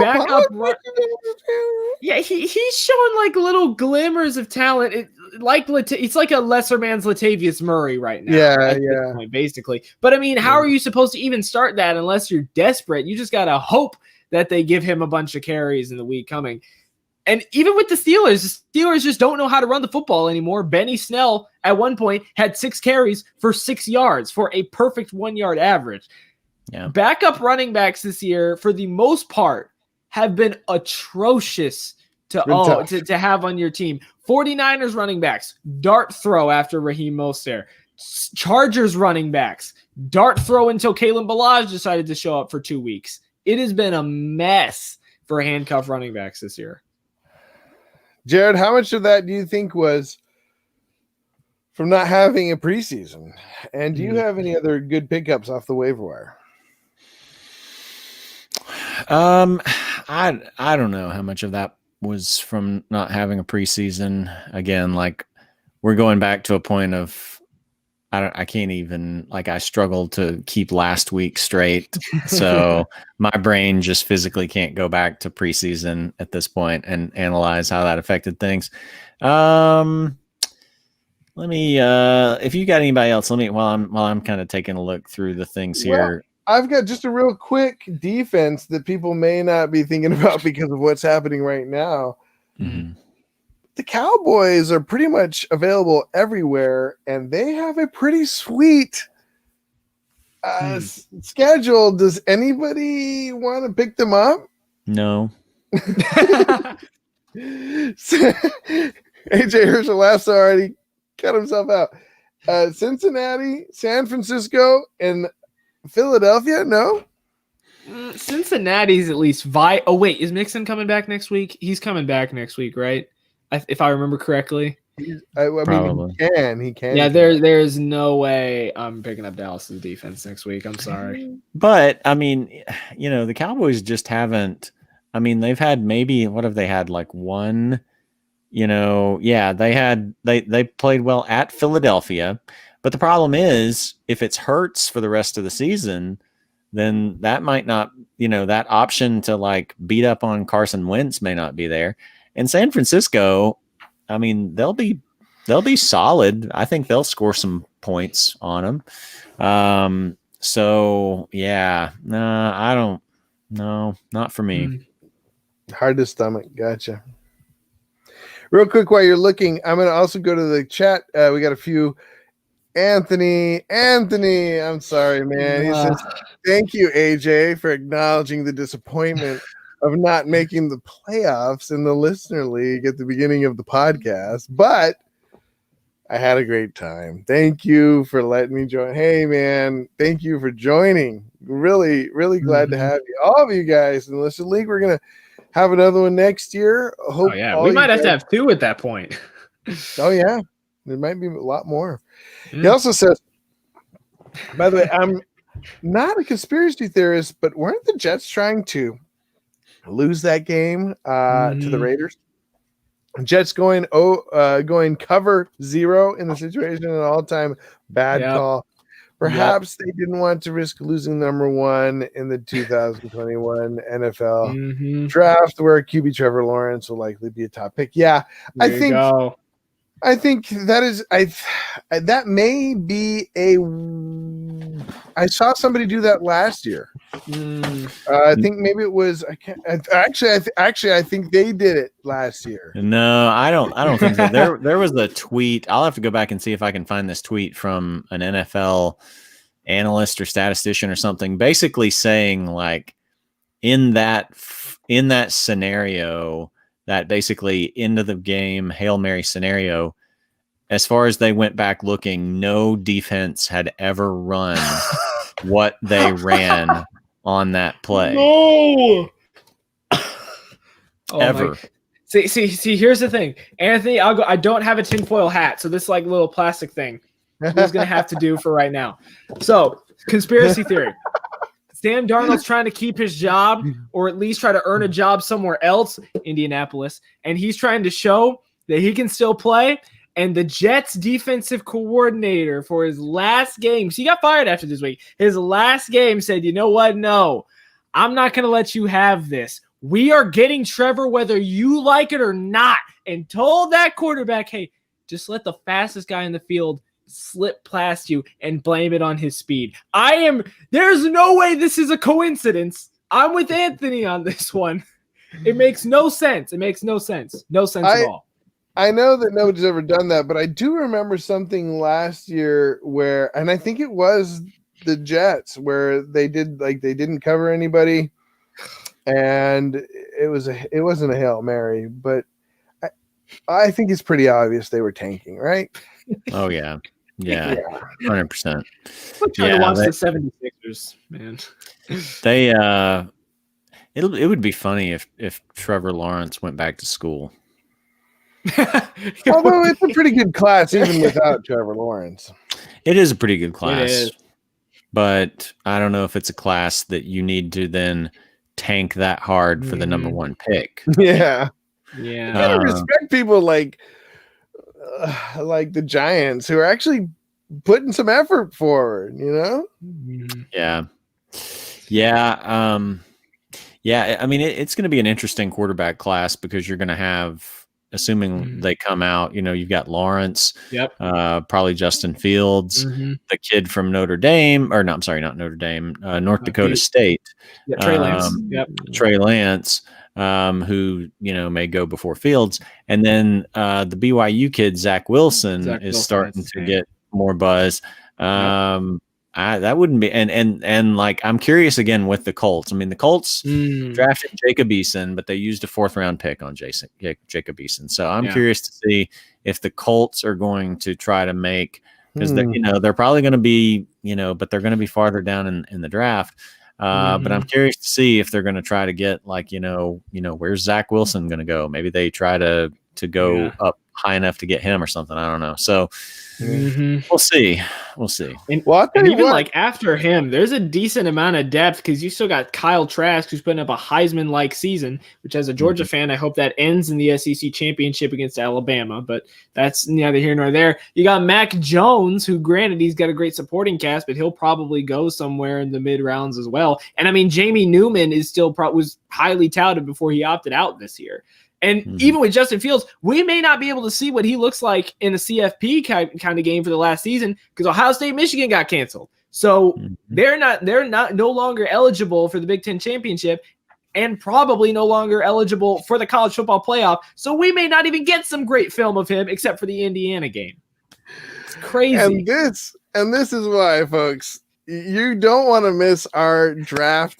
yeah, he's showing like little glimmers of talent. It's like a lesser man's Latavius Murray right now. Yeah, this point, basically. But I mean, how are you supposed to even start that unless you're desperate? You just gotta hope that they give him a bunch of carries in the week coming. And even with the Steelers just don't know how to run the football anymore. Benny Snell at one point had 6 carries for 6 yards for a perfect 1 yard average. Yeah. Backup running backs this year, for the most part, have been atrocious to have on your team. 49ers running backs, dart throw after Raheem Mostert. Chargers running backs, dart throw until Kalen Ballage decided to show up for 2 weeks. It has been a mess for handcuff running backs this year. Jared, how much of that do you think was from not having a preseason? And do you have any other good pickups off the waiver wire? I don't know how much of that was from not having a preseason. Again, like we're going back to a point of I can't even, like, I struggle to keep last week straight. So my brain just physically can't go back to preseason at this point and analyze how that affected things. Let me if you got anybody else, let me while I'm kind of taking a look through the things here. I've got just a real quick defense that people may not be thinking about because of what's happening right now. Mm-hmm. The Cowboys are pretty much available everywhere, and they have a pretty sweet schedule. Does anybody want to pick them up? No. AJ Herschel already cut himself out. Cincinnati, San Francisco, and Philadelphia? No. Cincinnati's at least Oh wait, is Mixon coming back next week? He's coming back next week, right? If I remember correctly. I mean, he can. Yeah, there's no way I'm picking up Dallas's defense next week. I'm sorry. But I mean, the Cowboys just haven't. I mean, they've had maybe, what have they had? Like one. They played well at Philadelphia. But the problem is, if it's Hurts for the rest of the season, then that might not, that option to like beat up on Carson Wentz may not be there. And San Francisco, I mean, they'll be solid. I think they'll score some points on them. So yeah, I don't. No, not for me. Hard to stomach. Gotcha. Real quick, while you're looking, I'm going to also go to the chat. We got a few. Anthony, I'm sorry, man. He says, thank you, AJ, for acknowledging the disappointment of not making the playoffs in the listener league at the beginning of the podcast. But I had a great time. Thank you for letting me join. Hey, man, thank you for joining. Really, really glad to have you. All of you guys in the listener league. We're going to have another one next year. We might have to have 2 at that point. Oh, yeah. There might be a lot more. He also says, by the way, I'm not a conspiracy theorist, but weren't the Jets trying to lose that game to the Raiders? Jets going cover 0 in the situation, an all-time bad call. Perhaps they didn't want to risk losing number 1 in the 2021 NFL draft, where QB Trevor Lawrence will likely be a top pick. Yeah, I think that is that may be I saw somebody do that last year. I think maybe it was I think they did it last year. No, I don't think so. There was a tweet. I'll have to go back and see if I can find this tweet from an NFL analyst or statistician or something, basically saying like in that scenario, that basically end of the game Hail Mary scenario, as far as they went back looking, no defense had ever run what they ran on that play. No. Ever. See. Here's the thing, Anthony. I don't have a tinfoil hat, so this like little plastic thing. He's gonna have to do for right now. So, conspiracy theory. Sam Darnold's trying to keep his job, or at least try to earn a job somewhere else, Indianapolis, and he's trying to show that he can still play. And the Jets defensive coordinator for his last game, he got fired after this week. His last game said, "You know what? No, I'm not going to let you have this. We are getting Trevor whether you like it or not," and told that quarterback, "Hey, just let the fastest guy in the field slip past you and blame it on his speed." There's no way this is a coincidence. I'm with Anthony on this one. It makes no sense. No sense at all. I know that nobody's ever done that, but I do remember something last year where, and I think it was the Jets, where they didn't cover anybody, and it wasn't a Hail Mary, but I think it's pretty obvious they were tanking, right? Oh yeah. Yeah, 100%. I'm trying to watch the 76ers, man. They it would be funny if Trevor Lawrence went back to school. Although it's a pretty good class even without Trevor Lawrence. It is a pretty good class. It is. But I don't know if it's a class that you need to then tank that hard for the number one pick. Yeah. Yeah. You gotta respect people like the Giants who are actually putting some effort forward, you know? Yeah. Yeah. Yeah. I mean, it's going to be an interesting quarterback class because you're going to have, assuming they come out, you've got Lawrence, probably Justin Fields, the kid from Notre Dame, or no, I'm sorry, not Notre Dame, North Dakota State. Yeah, Trey Lance. Trey Lance. Who may go before Fields, and then the BYU kid Zach Wilson is starting to get more buzz. That wouldn't be, and like I'm curious again with the Colts. I mean, the Colts drafted Jacob Eason, but they used a 4th round pick on Jacob Eason. So I'm curious to see if the Colts are going to try to make, because they're probably going to be but they're going to be farther down in the draft. But I'm curious to see if they're going to try to get where's Zach Wilson going to go? Maybe they try to go up high enough to get him or something. I don't know. So we'll see. And even like after him, there's a decent amount of depth because you still got Kyle Trask who's putting up a Heisman-like season, which as a Georgia fan, I hope that ends in the SEC championship against Alabama, but that's neither here nor there. You got Mac Jones, who granted he's got a great supporting cast, but he'll probably go somewhere in the mid rounds as well. And I mean, Jamie Newman is still was highly touted before he opted out this year. And even with Justin Fields, we may not be able to see what he looks like in a CFP kind of game for the last season because Ohio State, Michigan got canceled. So they're no longer eligible for the Big Ten championship and probably no longer eligible for the college football playoff. So we may not even get some great film of him except for the Indiana game. It's crazy. And this is why, folks, you don't want to miss our draft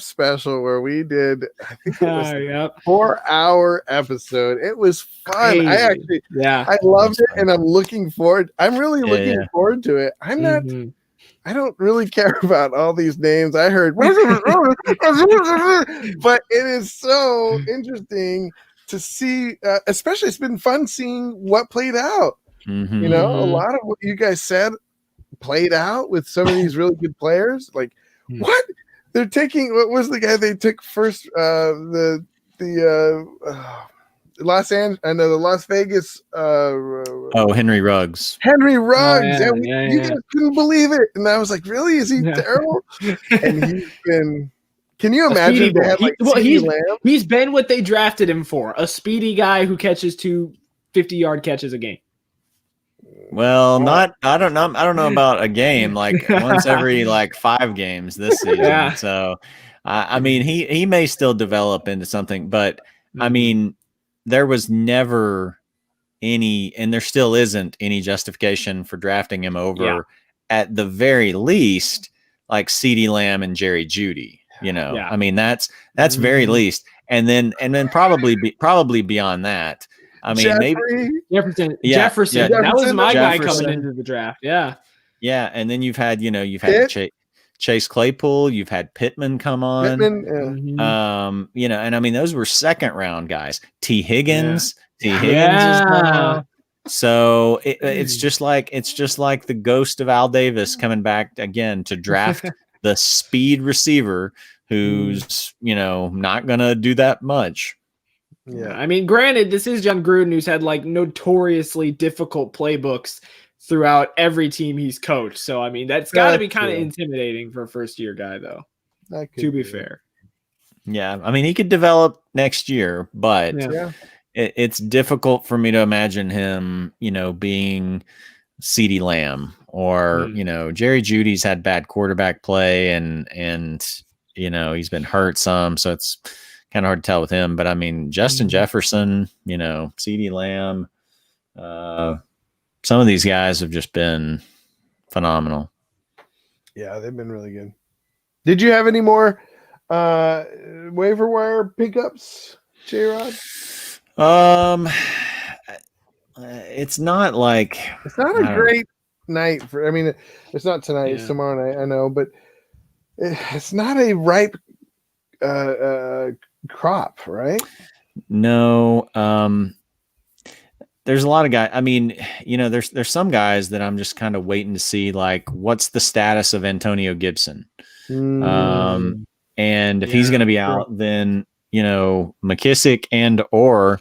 special where we did, I think it was a 4-hour episode. It was fun. Crazy. I loved it, and I'm looking forward. I'm really looking forward to it. I'm not. I don't really care about all these names. I heard, but it is so interesting to see. Especially, it's been fun seeing what played out. A lot of what you guys said played out with some of these really good players. Like what they're taking, what was the guy they took first? The Las Vegas. Henry Ruggs. You guys couldn't believe it, and I was like, really? Is he terrible? And he's been. Can you imagine? They had he's been what they drafted him for, a speedy guy who catches 2 50-yard catches a game. Well, I don't know about a game, like once every 5 games this season. So, I mean, he may still develop into something, but I mean, there was never any, and there still isn't any justification for drafting him over at the very least, like CeeDee Lamb and Jerry Jeudy. I mean, that's very least, and then probably beyond that. I mean, maybe Jefferson. That was my guy coming into the draft. Yeah. And then you've had Chase Claypool. You've had Pittman come on. Pittman, And I mean, those were second round guys. T. Higgins. T. Yeah. Higgins is now. So it's just like the ghost of Al Davis coming back again to draft the speed receiver who's not gonna do that much. Yeah, I mean, granted, this is John Gruden, who's had like notoriously difficult playbooks throughout every team he's coached. So I mean, that's got to be kind of intimidating for a first year guy, though. To be fair. Yeah, I mean, he could develop next year, but it's difficult for me to imagine him, being CeeDee Lamb or Jerry Jeudy's had bad quarterback play and he's been hurt some, so it's kind of hard to tell with him. But I mean, Justin Jefferson, CeeDee Lamb, some of these guys have just been phenomenal. Yeah, they've been really good. Did you have any more waiver wire pickups, J-Rod? It's not like it's not a great night for. I mean, it's not tonight. It's tomorrow night. I know, but it's not a ripe crop, right? No. There's a lot of guys. I mean, there's some guys that I'm just kind of waiting to see, like, what's the status of Antonio Gibson? And if he's going to be out, then McKissick and or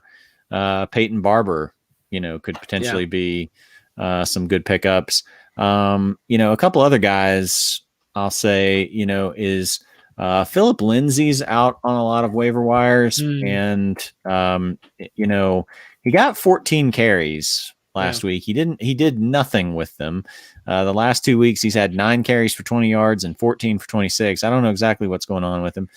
Peyton Barber, could potentially be some good pickups. A couple other guys I'll say, is Philip Lindsay's out on a lot of waiver wires, and he got 14 carries last week. He did nothing with them. The last 2 weeks, he's had 9 carries for 20 yards and 14 for 26. I don't know exactly what's going on with him,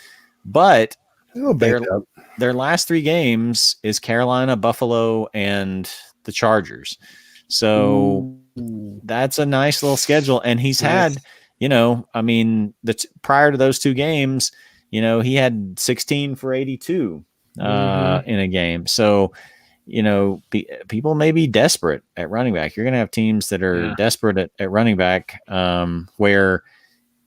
but their last 3 games is Carolina, Buffalo, and the Chargers. So that's a nice little schedule. And he's had, prior to those 2 games, he had 16 for 82 in a game. So, people may be desperate at running back. You're going to have teams that are desperate at running back, where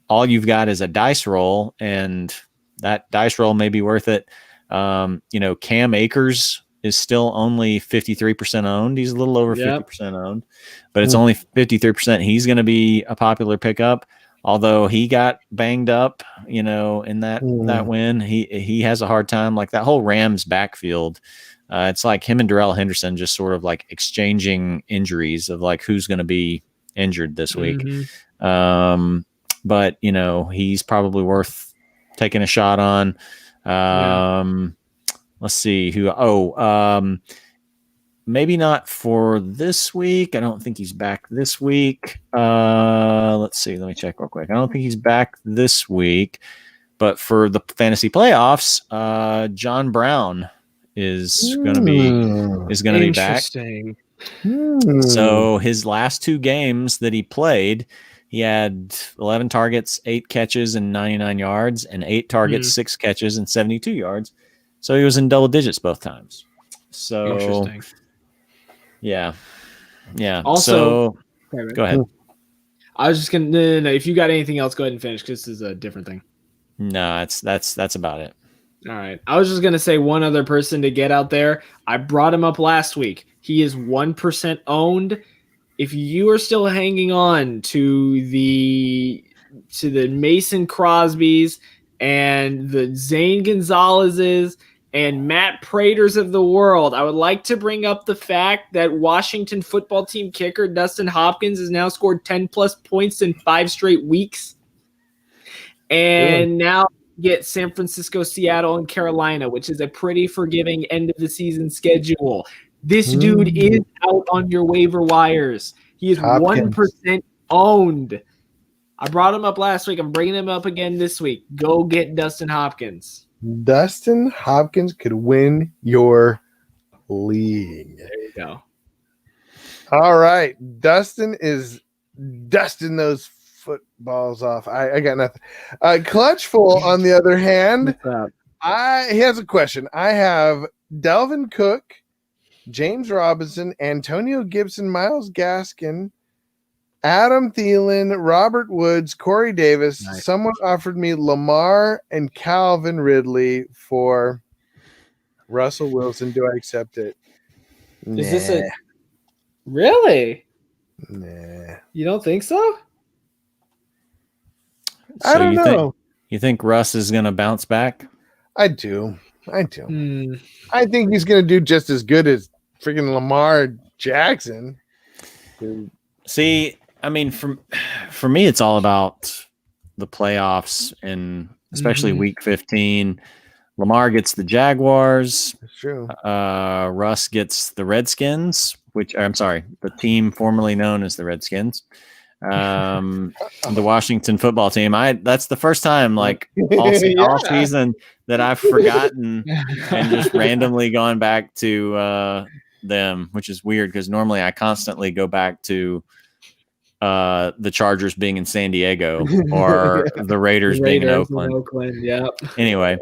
all you've got is a dice roll, and that dice roll may be worth it. Cam Akers is still only 53% owned. He's a little over 50% owned, but it's only 53%. He's going to be a popular pickup. Although he got banged up, in that win, he has a hard time. Like that whole Rams backfield, it's like him and Darrell Henderson just sort of like exchanging injuries of like who's going to be injured this week. But he's probably worth taking a shot on. Let's see who. Maybe not for this week. I don't think he's back this week. Let's see. Let me check real quick. I don't think he's back this week. But for the fantasy playoffs, John Brown is going to be back. So his last 2 games that he played, he had 11 targets, 8 catches, and 99 yards, and 8 targets, 6 catches, and 72 yards. So he was in double digits both times. So interesting. Yeah. Also, go ahead. I was just gonna. No. If you got anything else, go ahead and finish. Because this is a different thing. No, that's about it. All right. I was just gonna say one other person to get out there. I brought him up last week. He is 1% owned. If you are still hanging on to the Mason Crosbys and the Zane Gonzalez's and Matt Praters of the world, I would like to bring up the fact that Washington football team kicker Dustin Hopkins has now scored 10-plus points in 5 straight weeks. And now get San Francisco, Seattle, and Carolina, which is a pretty forgiving end-of-the-season schedule. This dude is out on your waiver wires. He is Hopkins. 1% owned. I brought him up last week. I'm bringing him up again this week. Go get Dustin Hopkins. Dustin Hopkins could win your league. There you go. All right. Dustin is dusting those footballs off. I got nothing. Clutchful, on the other hand, he has a question. I have Delvin Cook, James Robinson, Antonio Gibson, Myles Gaskin, Adam Thielen, Robert Woods, Corey Davis. Nice. Someone offered me Lamar and Calvin Ridley for Russell Wilson. Do I accept it? Is this a really? Nah. You don't think so? I don't know. You think Russ is going to bounce back? I do. I think he's going to do just as good as freaking Lamar Jackson. See, I mean, for me, it's all about the playoffs, and especially Week 15. Lamar gets the Jaguars. That's true. Russ gets the Redskins, the team formerly known as the Redskins. The Washington football team. That's the first time like all season that I've forgotten and just randomly gone back to them, which is weird because normally I constantly go back to the Chargers being in San Diego or the Raiders being in Oakland. Yeah. Anyway,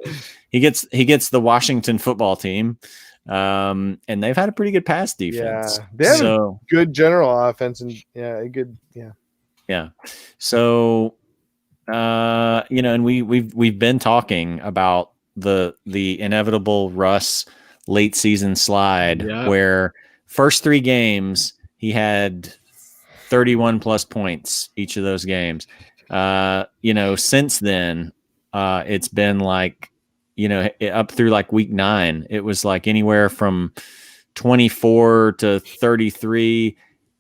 he gets the Washington football team. And they've had a pretty good pass defense. Yeah, they have a good general offense and Yeah. So, and we've been talking about the inevitable Russ late season slide where first 3 games he had 31 plus points each of those games. Since then, it's been like, up through like week 9, it was like anywhere from 24 to 33.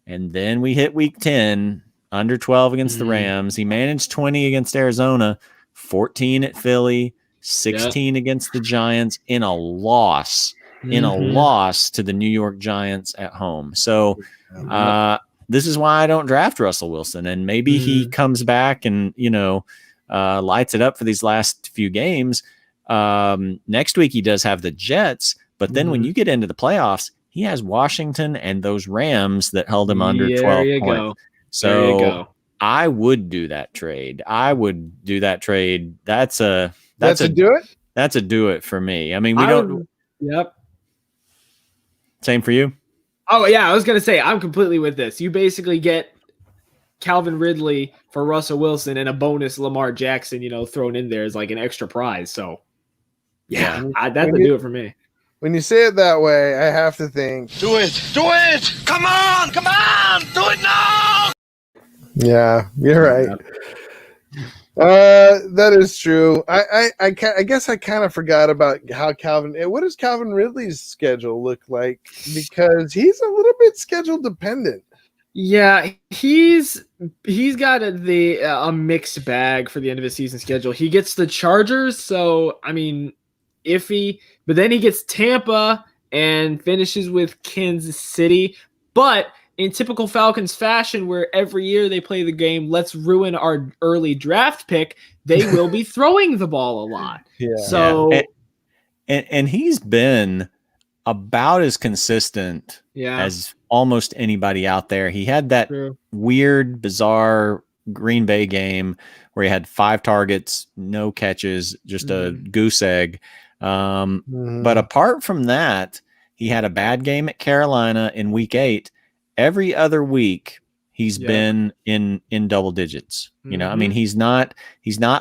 And then we hit week 10, under 12 against the Rams. He managed 20 against Arizona, 14 at Philly, 16 against the Giants in a loss to the New York Giants at home. So this is why I don't draft Russell Wilson. And maybe he comes back and, lights it up for these last few games. Next week he does have the Jets, but then when you get into the playoffs, he has Washington and those Rams that held him under 12 points. So I would do that trade. That's a do it. That's a do it for me. I mean, Yep. Same for you. Oh yeah, I was gonna say I'm completely with this. You basically get Calvin Ridley for Russell Wilson and a bonus Lamar Jackson, thrown in there as like an extra prize. So yeah, that would do it for me. When you say it that way, I have to think. Do it! Come on! Do it now! Yeah, you're right. That is true. I guess I kind of forgot about how what does Calvin Ridley's schedule look like? Because he's a little bit schedule dependent. Yeah, he's got a mixed bag for the end of his season schedule. He gets the Chargers, so I mean, iffy. But then he gets Tampa and finishes with Kansas City. But in typical Falcons fashion, where every year they play the game, let's ruin our early draft pick, they will be throwing the ball a lot. Yeah. So, and he's been about as consistent as almost anybody out there. He had that weird, bizarre Green Bay game where he had 5 targets, no catches, just a goose egg. But apart from that, he had a bad game at Carolina in week 8. Every other week he's been in double digits. I mean, he's not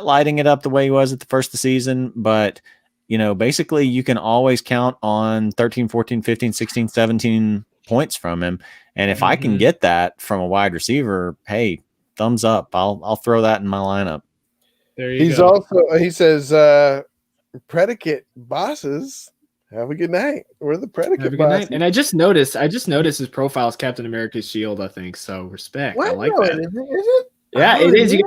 lighting it up the way he was at the first of the season, but basically you can always count on 13, 14, 15, 16, 17 points from him. And if I can get that from a wide receiver, hey, thumbs up. I'll throw that in my lineup. There you go. He says, predicate bosses. Have a good night. We're the predicate bosses. And I just noticed his profile is Captain America's shield, I think. So respect. What? I like that. Is it? Yeah, Oh, it is. it You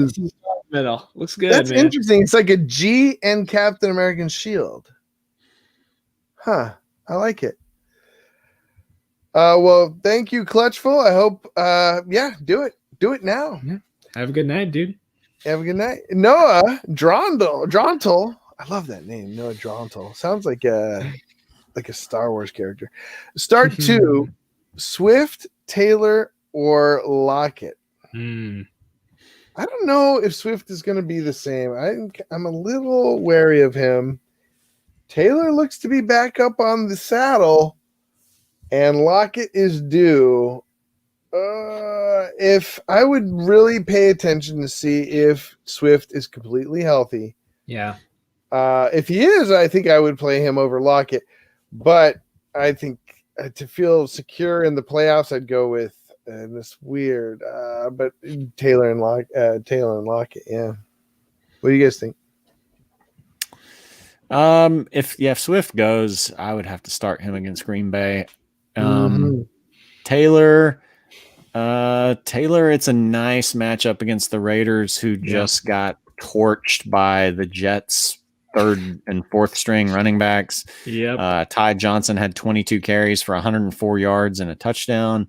is. got the middle. Looks good. That's man. interesting. It's like a G and Captain American shield. Huh. I like it. Well, thank you, Clutchful. I hope do it. Do it now. Yeah. Have a good night, dude. Have a good night. Noah Drontel. I love that name, Noah Drontel. Sounds like a Star Wars character. Start 2, Swift, Taylor, or Lockett. I don't know if Swift is going to be the same. I'm a little wary of him. Taylor looks to be back up on the saddle, and Lockett is due. If I would really pay attention to see if Swift is completely healthy. Yeah. If he is, I think I would play him over Lockett. But I think to feel secure in the playoffs, I'd go with this weird, but Taylor and Lockett. Yeah. What do you guys think? If Swift goes, I would have to start him against Green Bay. Taylor, it's a nice matchup against the Raiders, who just got torched by the Jets' third and fourth string running backs. Yep. Ty Johnson had 22 carries for 104 yards and a touchdown.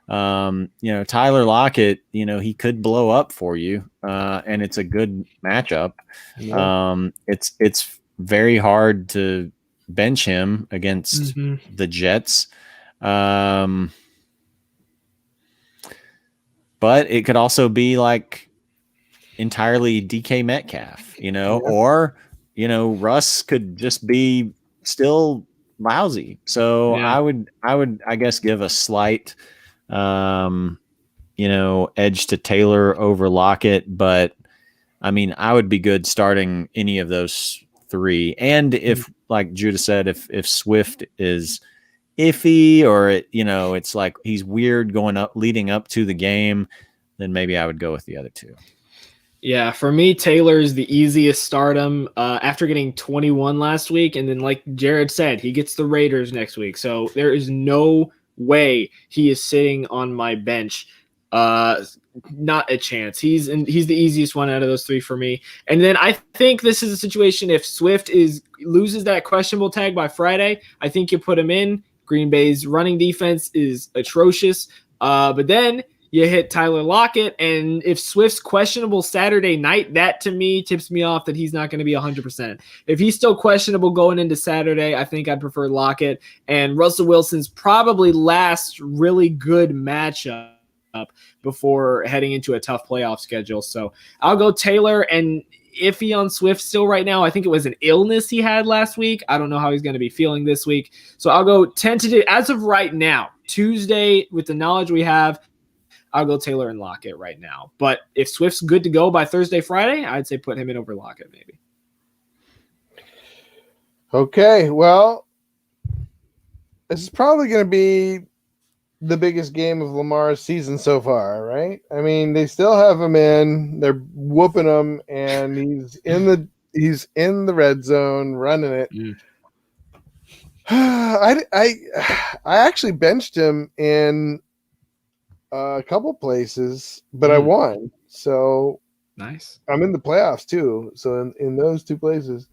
Tyler Lockett, he could blow up for you, and it's a good matchup. Yeah. It's very hard to bench him against the Jets. But it could also be like entirely DK Metcalf, or, Russ could just be still lousy. So I would, I guess, give a slight, edge to Taylor over Lockett. But I mean, I would be good starting any of those three. And if, like Judah said, if Swift is iffy, or it's like he's weird leading up to the game, then maybe I would go with the other two. Yeah, for me, Taylor's the easiest stardom after getting 21 last week. And then, like Jared said, he gets the Raiders next week. So there is no way he is sitting on my bench. Not a chance. He's the easiest one out of those three for me. And then I think this is a situation, if Swift loses that questionable tag by Friday, I think you put him in. Green Bay's running defense is atrocious. But then you hit Tyler Lockett, and if Swift's questionable Saturday night, that to me tips me off that he's not going to be 100%. If he's still questionable going into Saturday, I think I'd prefer Lockett. And Russell Wilson's probably last really good matchup before heading into a tough playoff schedule. So I'll go Taylor, and iffy on Swift still right now. I think it was an illness he had last week. I don't know how he's going to be feeling this week. So I'll go tentative as of right now, Tuesday, with the knowledge we have. I'll go Taylor and Lockett right now. But if Swift's good to go by Thursday, Friday, I'd say put him in over Lockett maybe. Okay, well, this is probably going to be the biggest game of Lamar's season so far, right? I mean, they still have him in. They're whooping him, and he's in the red zone running it. I actually benched him in a couple places, but I won. So nice. I'm in the playoffs too. So in those two places,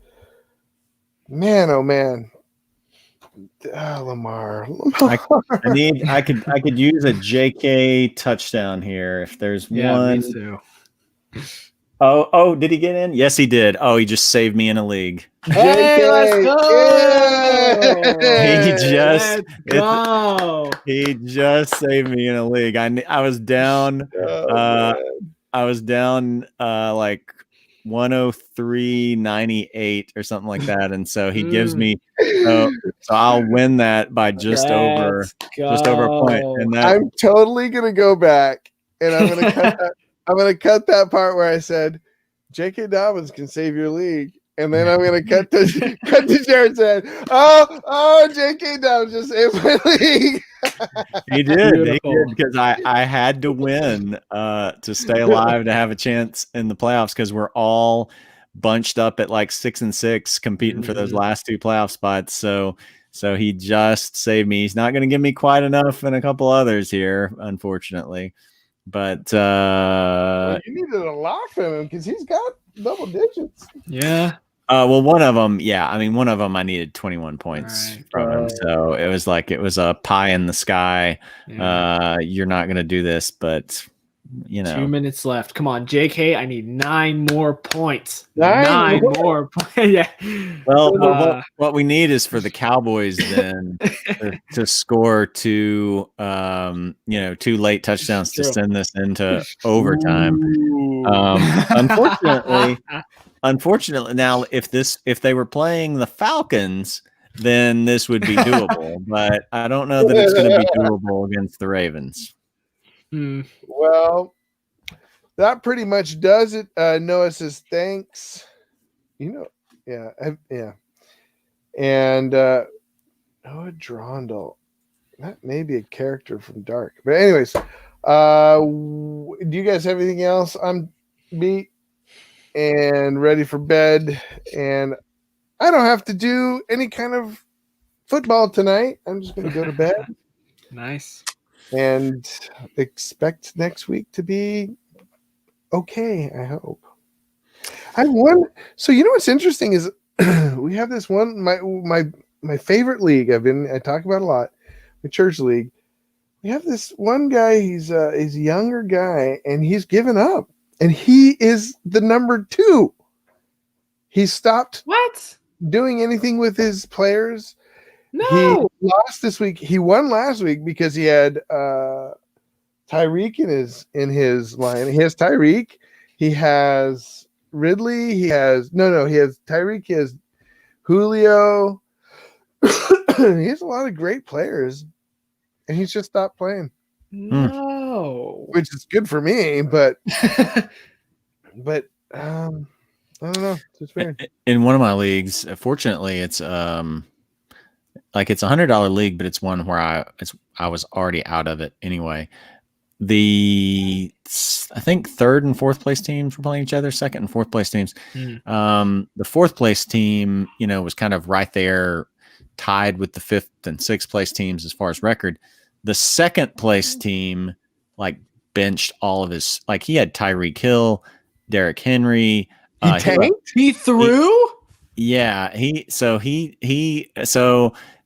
man, oh man, Lamar. I could use a JK touchdown here if there's one. Me too. Oh, did he get in? Yes, he did. Oh, he just saved me in a league. Hey, let's go! He just saved me in a league. I was down. I was down like 103.98 or something like that, and so he gives me. So I'll win that by just over a point. And I'm totally gonna go back, and I'm gonna cut that. I'm going to cut that part where I said, J.K. Dobbins can save your league. And then I'm going to cut to Jared said, oh, J.K. Dobbins just saved my league. He did because I had to win to stay alive to have a chance in the playoffs, because we're all bunched up at like 6-6 competing for those last two playoff spots. So he just saved me. He's not going to give me quite enough in a couple others here, unfortunately. But you needed a lot from him because he's got double digits. Yeah. Well, one of them, I needed 21 points from him. So it was a pie in the sky. Yeah. You're not going to do this, but 2 minutes left. Come on, JK. I need 9 more points. 9 more points. Yeah. Well, what we need is for the Cowboys then to score 2 late touchdowns to send this into overtime. Unfortunately, now if they were playing the Falcons, then this would be doable. But I don't know that it's going to be doable against the Ravens. Well, that pretty much does it. Noah says thanks. Yeah. And Noah Drondel. That may be a character from Dark. But anyways, do you guys have anything else? I'm beat and ready for bed. And I don't have to do any kind of football tonight. I'm just going to go to bed. Nice. And expect next week to be okay, I hope. I won. So you know what's interesting is we have this one, my favorite league I talk about a lot, the church league. We have this one guy, he's a younger guy, and he's given up. And he is the number 2. He stopped doing anything with his players. No. He lost this week. He won last week because he had Tyreek in his line. He has Tyreek. He has Ridley. He has Tyreek. He has Julio. He has a lot of great players, and he's just stopped playing. No, which is good for me, but I don't know. It's weird. In one of my leagues, fortunately, it's like it's $100 league, but it's one where I was already out of it anyway. I think third and fourth place teams were playing each other. Second and fourth place teams. The fourth place team, was kind of right there, tied with the fifth and sixth place teams as far as record. The second place team benched all of his, he had Tyreek Hill, Derrick Henry. He tanked? He threw?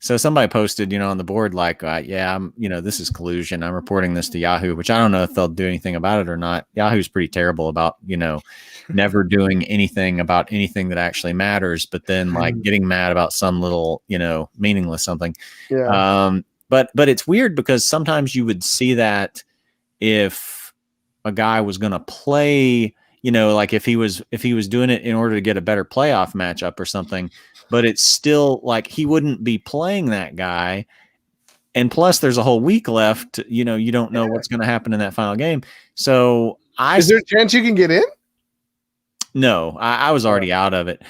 So somebody posted, on the board, this is collusion. I'm reporting this to Yahoo, which I don't know if they'll do anything about it or not. Yahoo's pretty terrible about, never doing anything about anything that actually matters, but then getting mad about some little, meaningless something. Yeah. But it's weird because sometimes you would see that if a guy was going to play, if he was doing it in order to get a better playoff matchup or something, but it's still he wouldn't be playing that guy. And plus there's a whole week left, you don't know what's going to happen in that final game. So is there a chance you can get in? No, I was already out of it.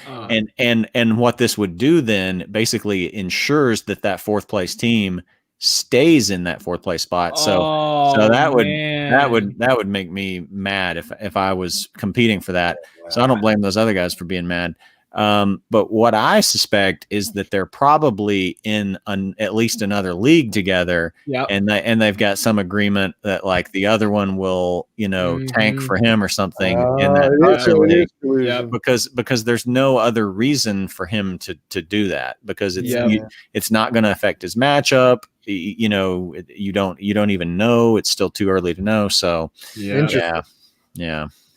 And what this would do then basically ensures that fourth place team stays in that fourth place spot. So that would make me mad if I was competing for that. So I don't blame those other guys for being mad. But what I suspect is that they're probably in at least another league together, and they've got some agreement that the other one will, tank for him or something in that league. Because there's no other reason for him to do that, because it's not going to affect his matchup. You don't even know. It's still too early to know. So yeah.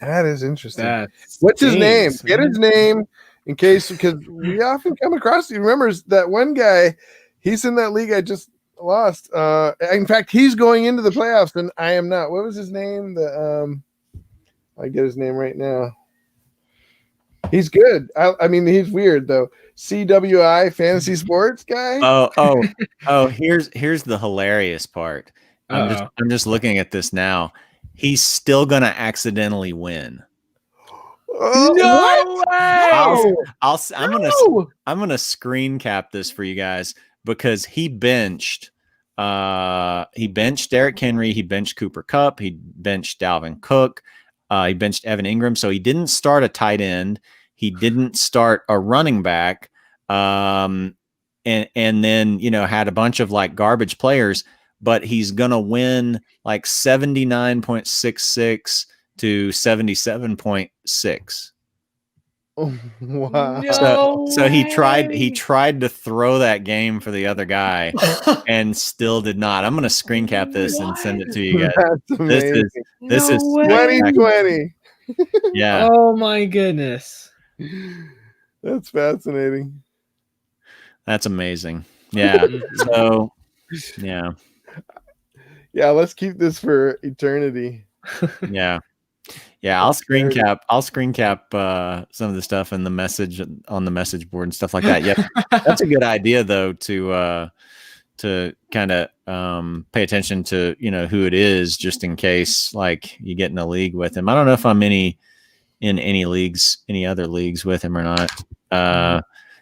That is interesting. What's his name? Get his name. In case, because we often come across, he remembers that one guy, he's in that league I just lost. In fact, he's going into the playoffs and I am not. What was his name? I get his name right now. He's good. I mean, he's weird though. CWI Fantasy Sports guy. Oh, here's the hilarious part. I'm just looking at this now. He's still gonna accidentally win. No way! I'm gonna screen cap this for you guys because he benched Derrick Henry, he benched Cooper Kupp, he benched Dalvin Cook, he benched Evan Ingram. So he didn't start a tight end, he didn't start a running back, and then had a bunch of garbage players, but he's gonna win 79.66 to 77.6. Wow. So he tried to throw that game for the other guy and still did not. I'm going to screen cap this and send it to you guys. That's amazing. This is 2020. Yeah. Oh my goodness. That's fascinating. That's amazing. Yeah. So yeah. Yeah, let's keep this for eternity. Yeah. Yeah, I'll screen cap some of the stuff in the message on the message board and stuff like that. Yeah, that's a good idea though to to kind of pay attention to who it is, just in case like you get in a league with him. I don't know if I'm in any other leagues with him or not.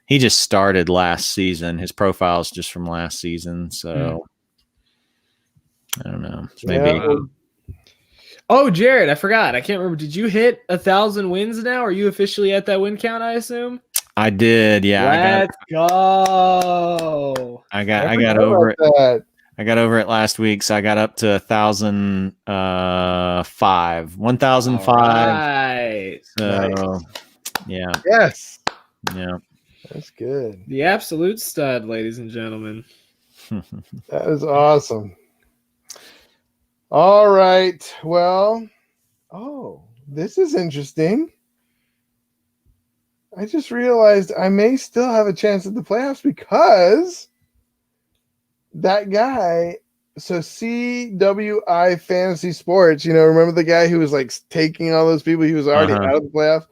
He just started last season. His profile's just from last season, so I don't know. Maybe. Yeah. Oh, Jared, I forgot. I can't remember. Did you hit 1,000 wins now? Are you officially at that win count, I assume? I did, yeah. Let's go. I got over it. That. I got over it last week, so I got up to 1,005. 1,005. Right. So Nice. yeah. Yes. Yeah. That's good. The absolute stud, ladies and gentlemen. That is awesome. All right. Well, this is interesting. I just realized I may still have a chance at the playoffs because that guy, so CWI Fantasy Sports, remember the guy who was like taking all those people? He was already out of the playoffs.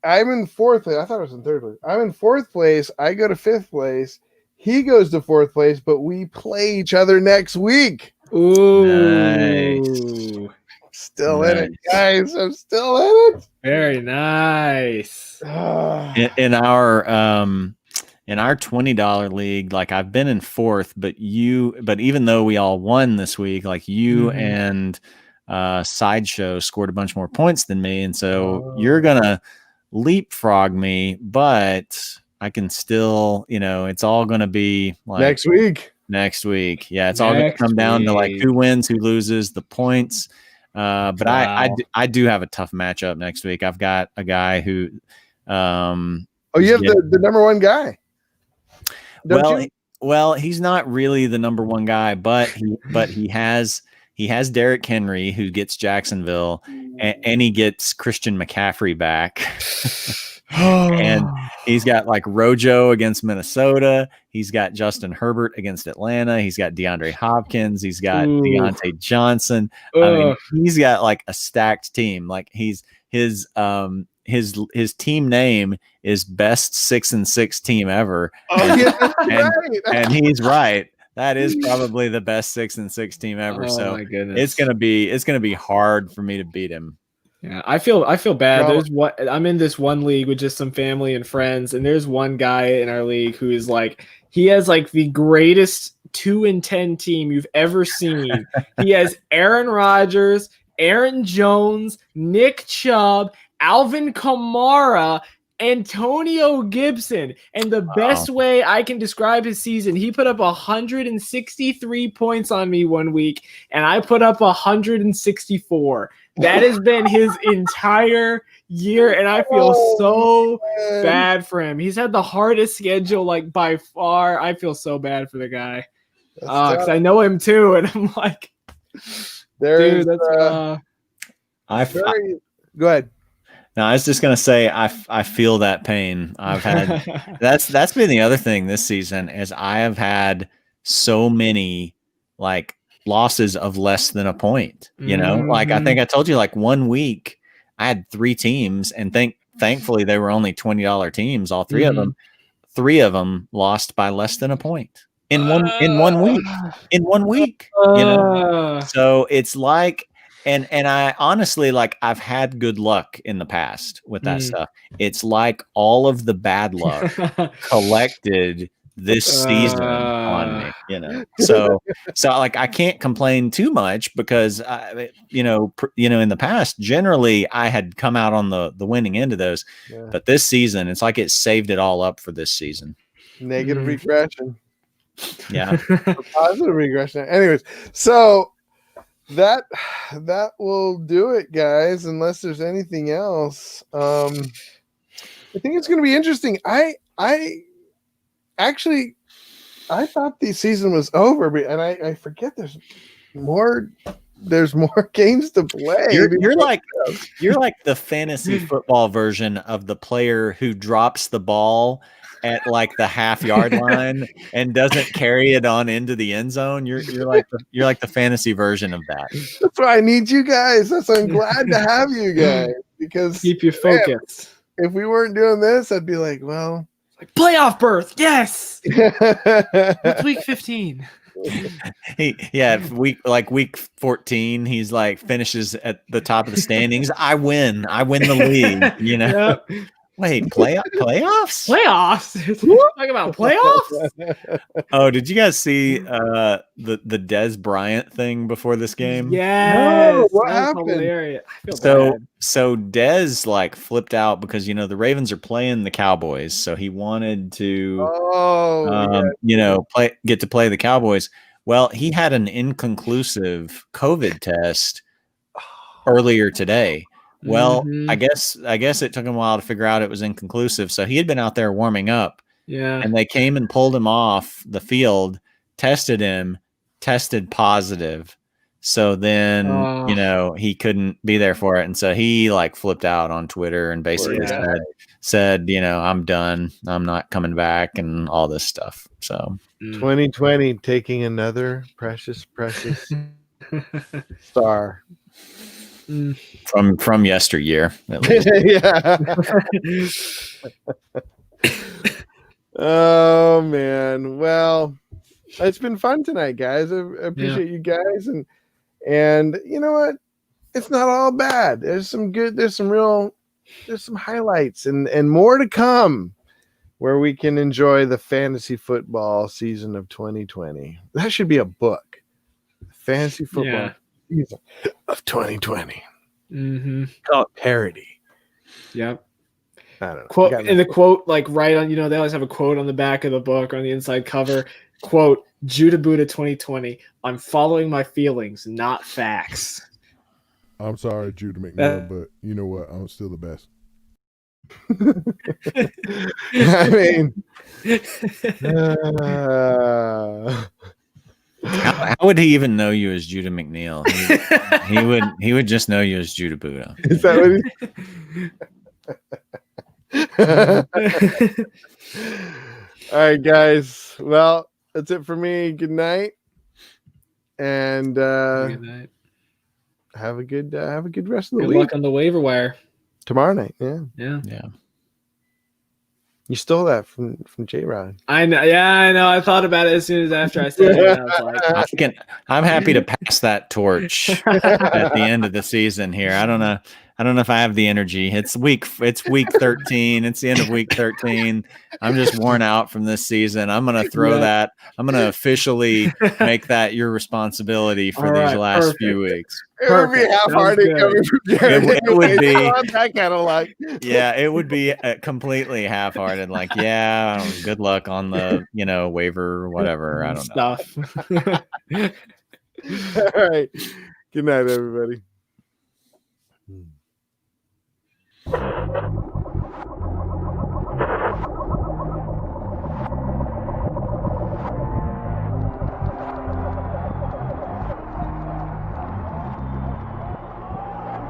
I'm in fourth place. I thought I was in third place. I'm in fourth place. I go to fifth place. He goes to fourth place, but we play each other next week. Ooh. Nice. Still in it, guys. I'm still in it. Very nice. In our $20 league, like I've been in fourth, but even though we all won this week, like you and Sideshow scored a bunch more points than me, and so you're gonna leapfrog me, but I can still, it's all gonna be like Next week. Yeah, it's all gonna come down to like who wins, who loses, the points. But wow. I do have a tough matchup next week. I've got a guy who you have the number one guy. Well, he's not really the number one guy, but he has Derrick Henry, who gets Jacksonville, and he gets Christian McCaffrey back. And he's got like Rojo against Minnesota. He's got Justin Herbert against Atlanta. He's got DeAndre Hopkins. He's got Deontay Johnson. I mean, he's got like a stacked team. Like his team name is best 6-6 team ever. And he's right. That is probably the best 6-6 team ever. So my goodness. it's gonna be hard for me to beat him. Yeah, I feel bad. I'm in this one league with just some family and friends, and there's one guy in our league who is like, he has like the greatest 2-10 team you've ever seen. He has Aaron Rodgers, Aaron Jones, Nick Chubb, Alvin Kamara, Antonio Gibson. And the best way I can describe his season, he put up 163 points on me one week, and I put up 164. That has been his entire year, and I feel so bad for him. He's had the hardest schedule, like, by far. I feel so bad for the guy. Because I know him, too, and I'm like, dude, that's... Go ahead. No, I was just gonna say I feel that pain. I've had that's been the other thing this season is I have had so many like losses of less than a point. Like I think I told you like 1 week I had 3 teams, and thankfully they were only $20 teams. All 3 of them. 3 of them lost by less than a point in one week. In 1 week, So it's like. And I honestly, like, I've had good luck in the past with that stuff. It's like all of the bad luck collected this season on me, So like I can't complain too much because in the past generally I had come out on the winning end of those, but this season it's like it saved it all up for this season. Negative regression. Yeah, positive regression. Anyways, so. That will do it, guys, unless there's anything else. I think it's going to be interesting. I thought the season was over, and I forget there's more games to play. You're like the fantasy football version of the player who drops the ball at like the half-yard line and doesn't carry it on into the end zone. You're like the fantasy version of that. That's why I need you guys. That's why I'm glad to have you guys, because keep your focus. If we weren't doing this, I'd be like, well, Like playoff berth, yes. It's week 15. Week 14, he's like finishes at the top of the standings. I win the league. You know, Yep. wait, playoffs? Playoffs. Talk about playoffs. Oh, did you guys see the Des Bryant thing before this game? Yes. No, what that was happened? Hilarious. I feel bad. So Des like flipped out because the Ravens are playing the Cowboys, so he wanted to get to play the Cowboys. Well, he had an inconclusive COVID test earlier today. Well, Mhm. I guess it took him a while to figure out it was inconclusive. So he had been out there warming up, Yeah. and they came and pulled him off the field, tested him, tested positive. So then, he couldn't be there for it. And so he like flipped out on Twitter and basically said, I'm done. I'm not coming back and all this stuff. So 2020 taking another precious star from yesteryear. At least. Yeah. Oh man. Well, it's been fun tonight, guys. I appreciate you guys, and you know what? It's not all bad. There's some highlights and more to come where we can enjoy the fantasy football season of 2020. That should be a book. Fantasy football season of 2020. Mm-hmm. Call it parody. Yep. I don't know. Quote in the quote, like right on, they always have a quote on the back of the book or on the inside cover. Quote, Judah Buddha 2020. I'm following my feelings, not facts. I'm sorry, Judah McNeil, but you know what? I'm still the best. I mean, how would he even know you as Judah McNeil? He would just know you as Judah Buddha. Is that what All right, guys. Well, that's it for me. Good night. And Good night. have a good rest of the Good week. luck on the waiver wire. Tomorrow night. Yeah. You stole that from J-Rod. I know. Yeah, I know. I thought about it as soon as after I said it. I was like, I'm happy to pass that torch at the end of the season here. I don't know if I have the energy. It's week 13. It's the end of week 13. I'm just worn out from this season. I'm going to throw that. I'm going to officially make that your responsibility for these last few weeks. It would be half-hearted coming from Jared. It would be that kind of luck. Yeah, it would be completely half-hearted. Like, good luck on the waiver, whatever. I don't know. Stuff. All right. Good night, everybody.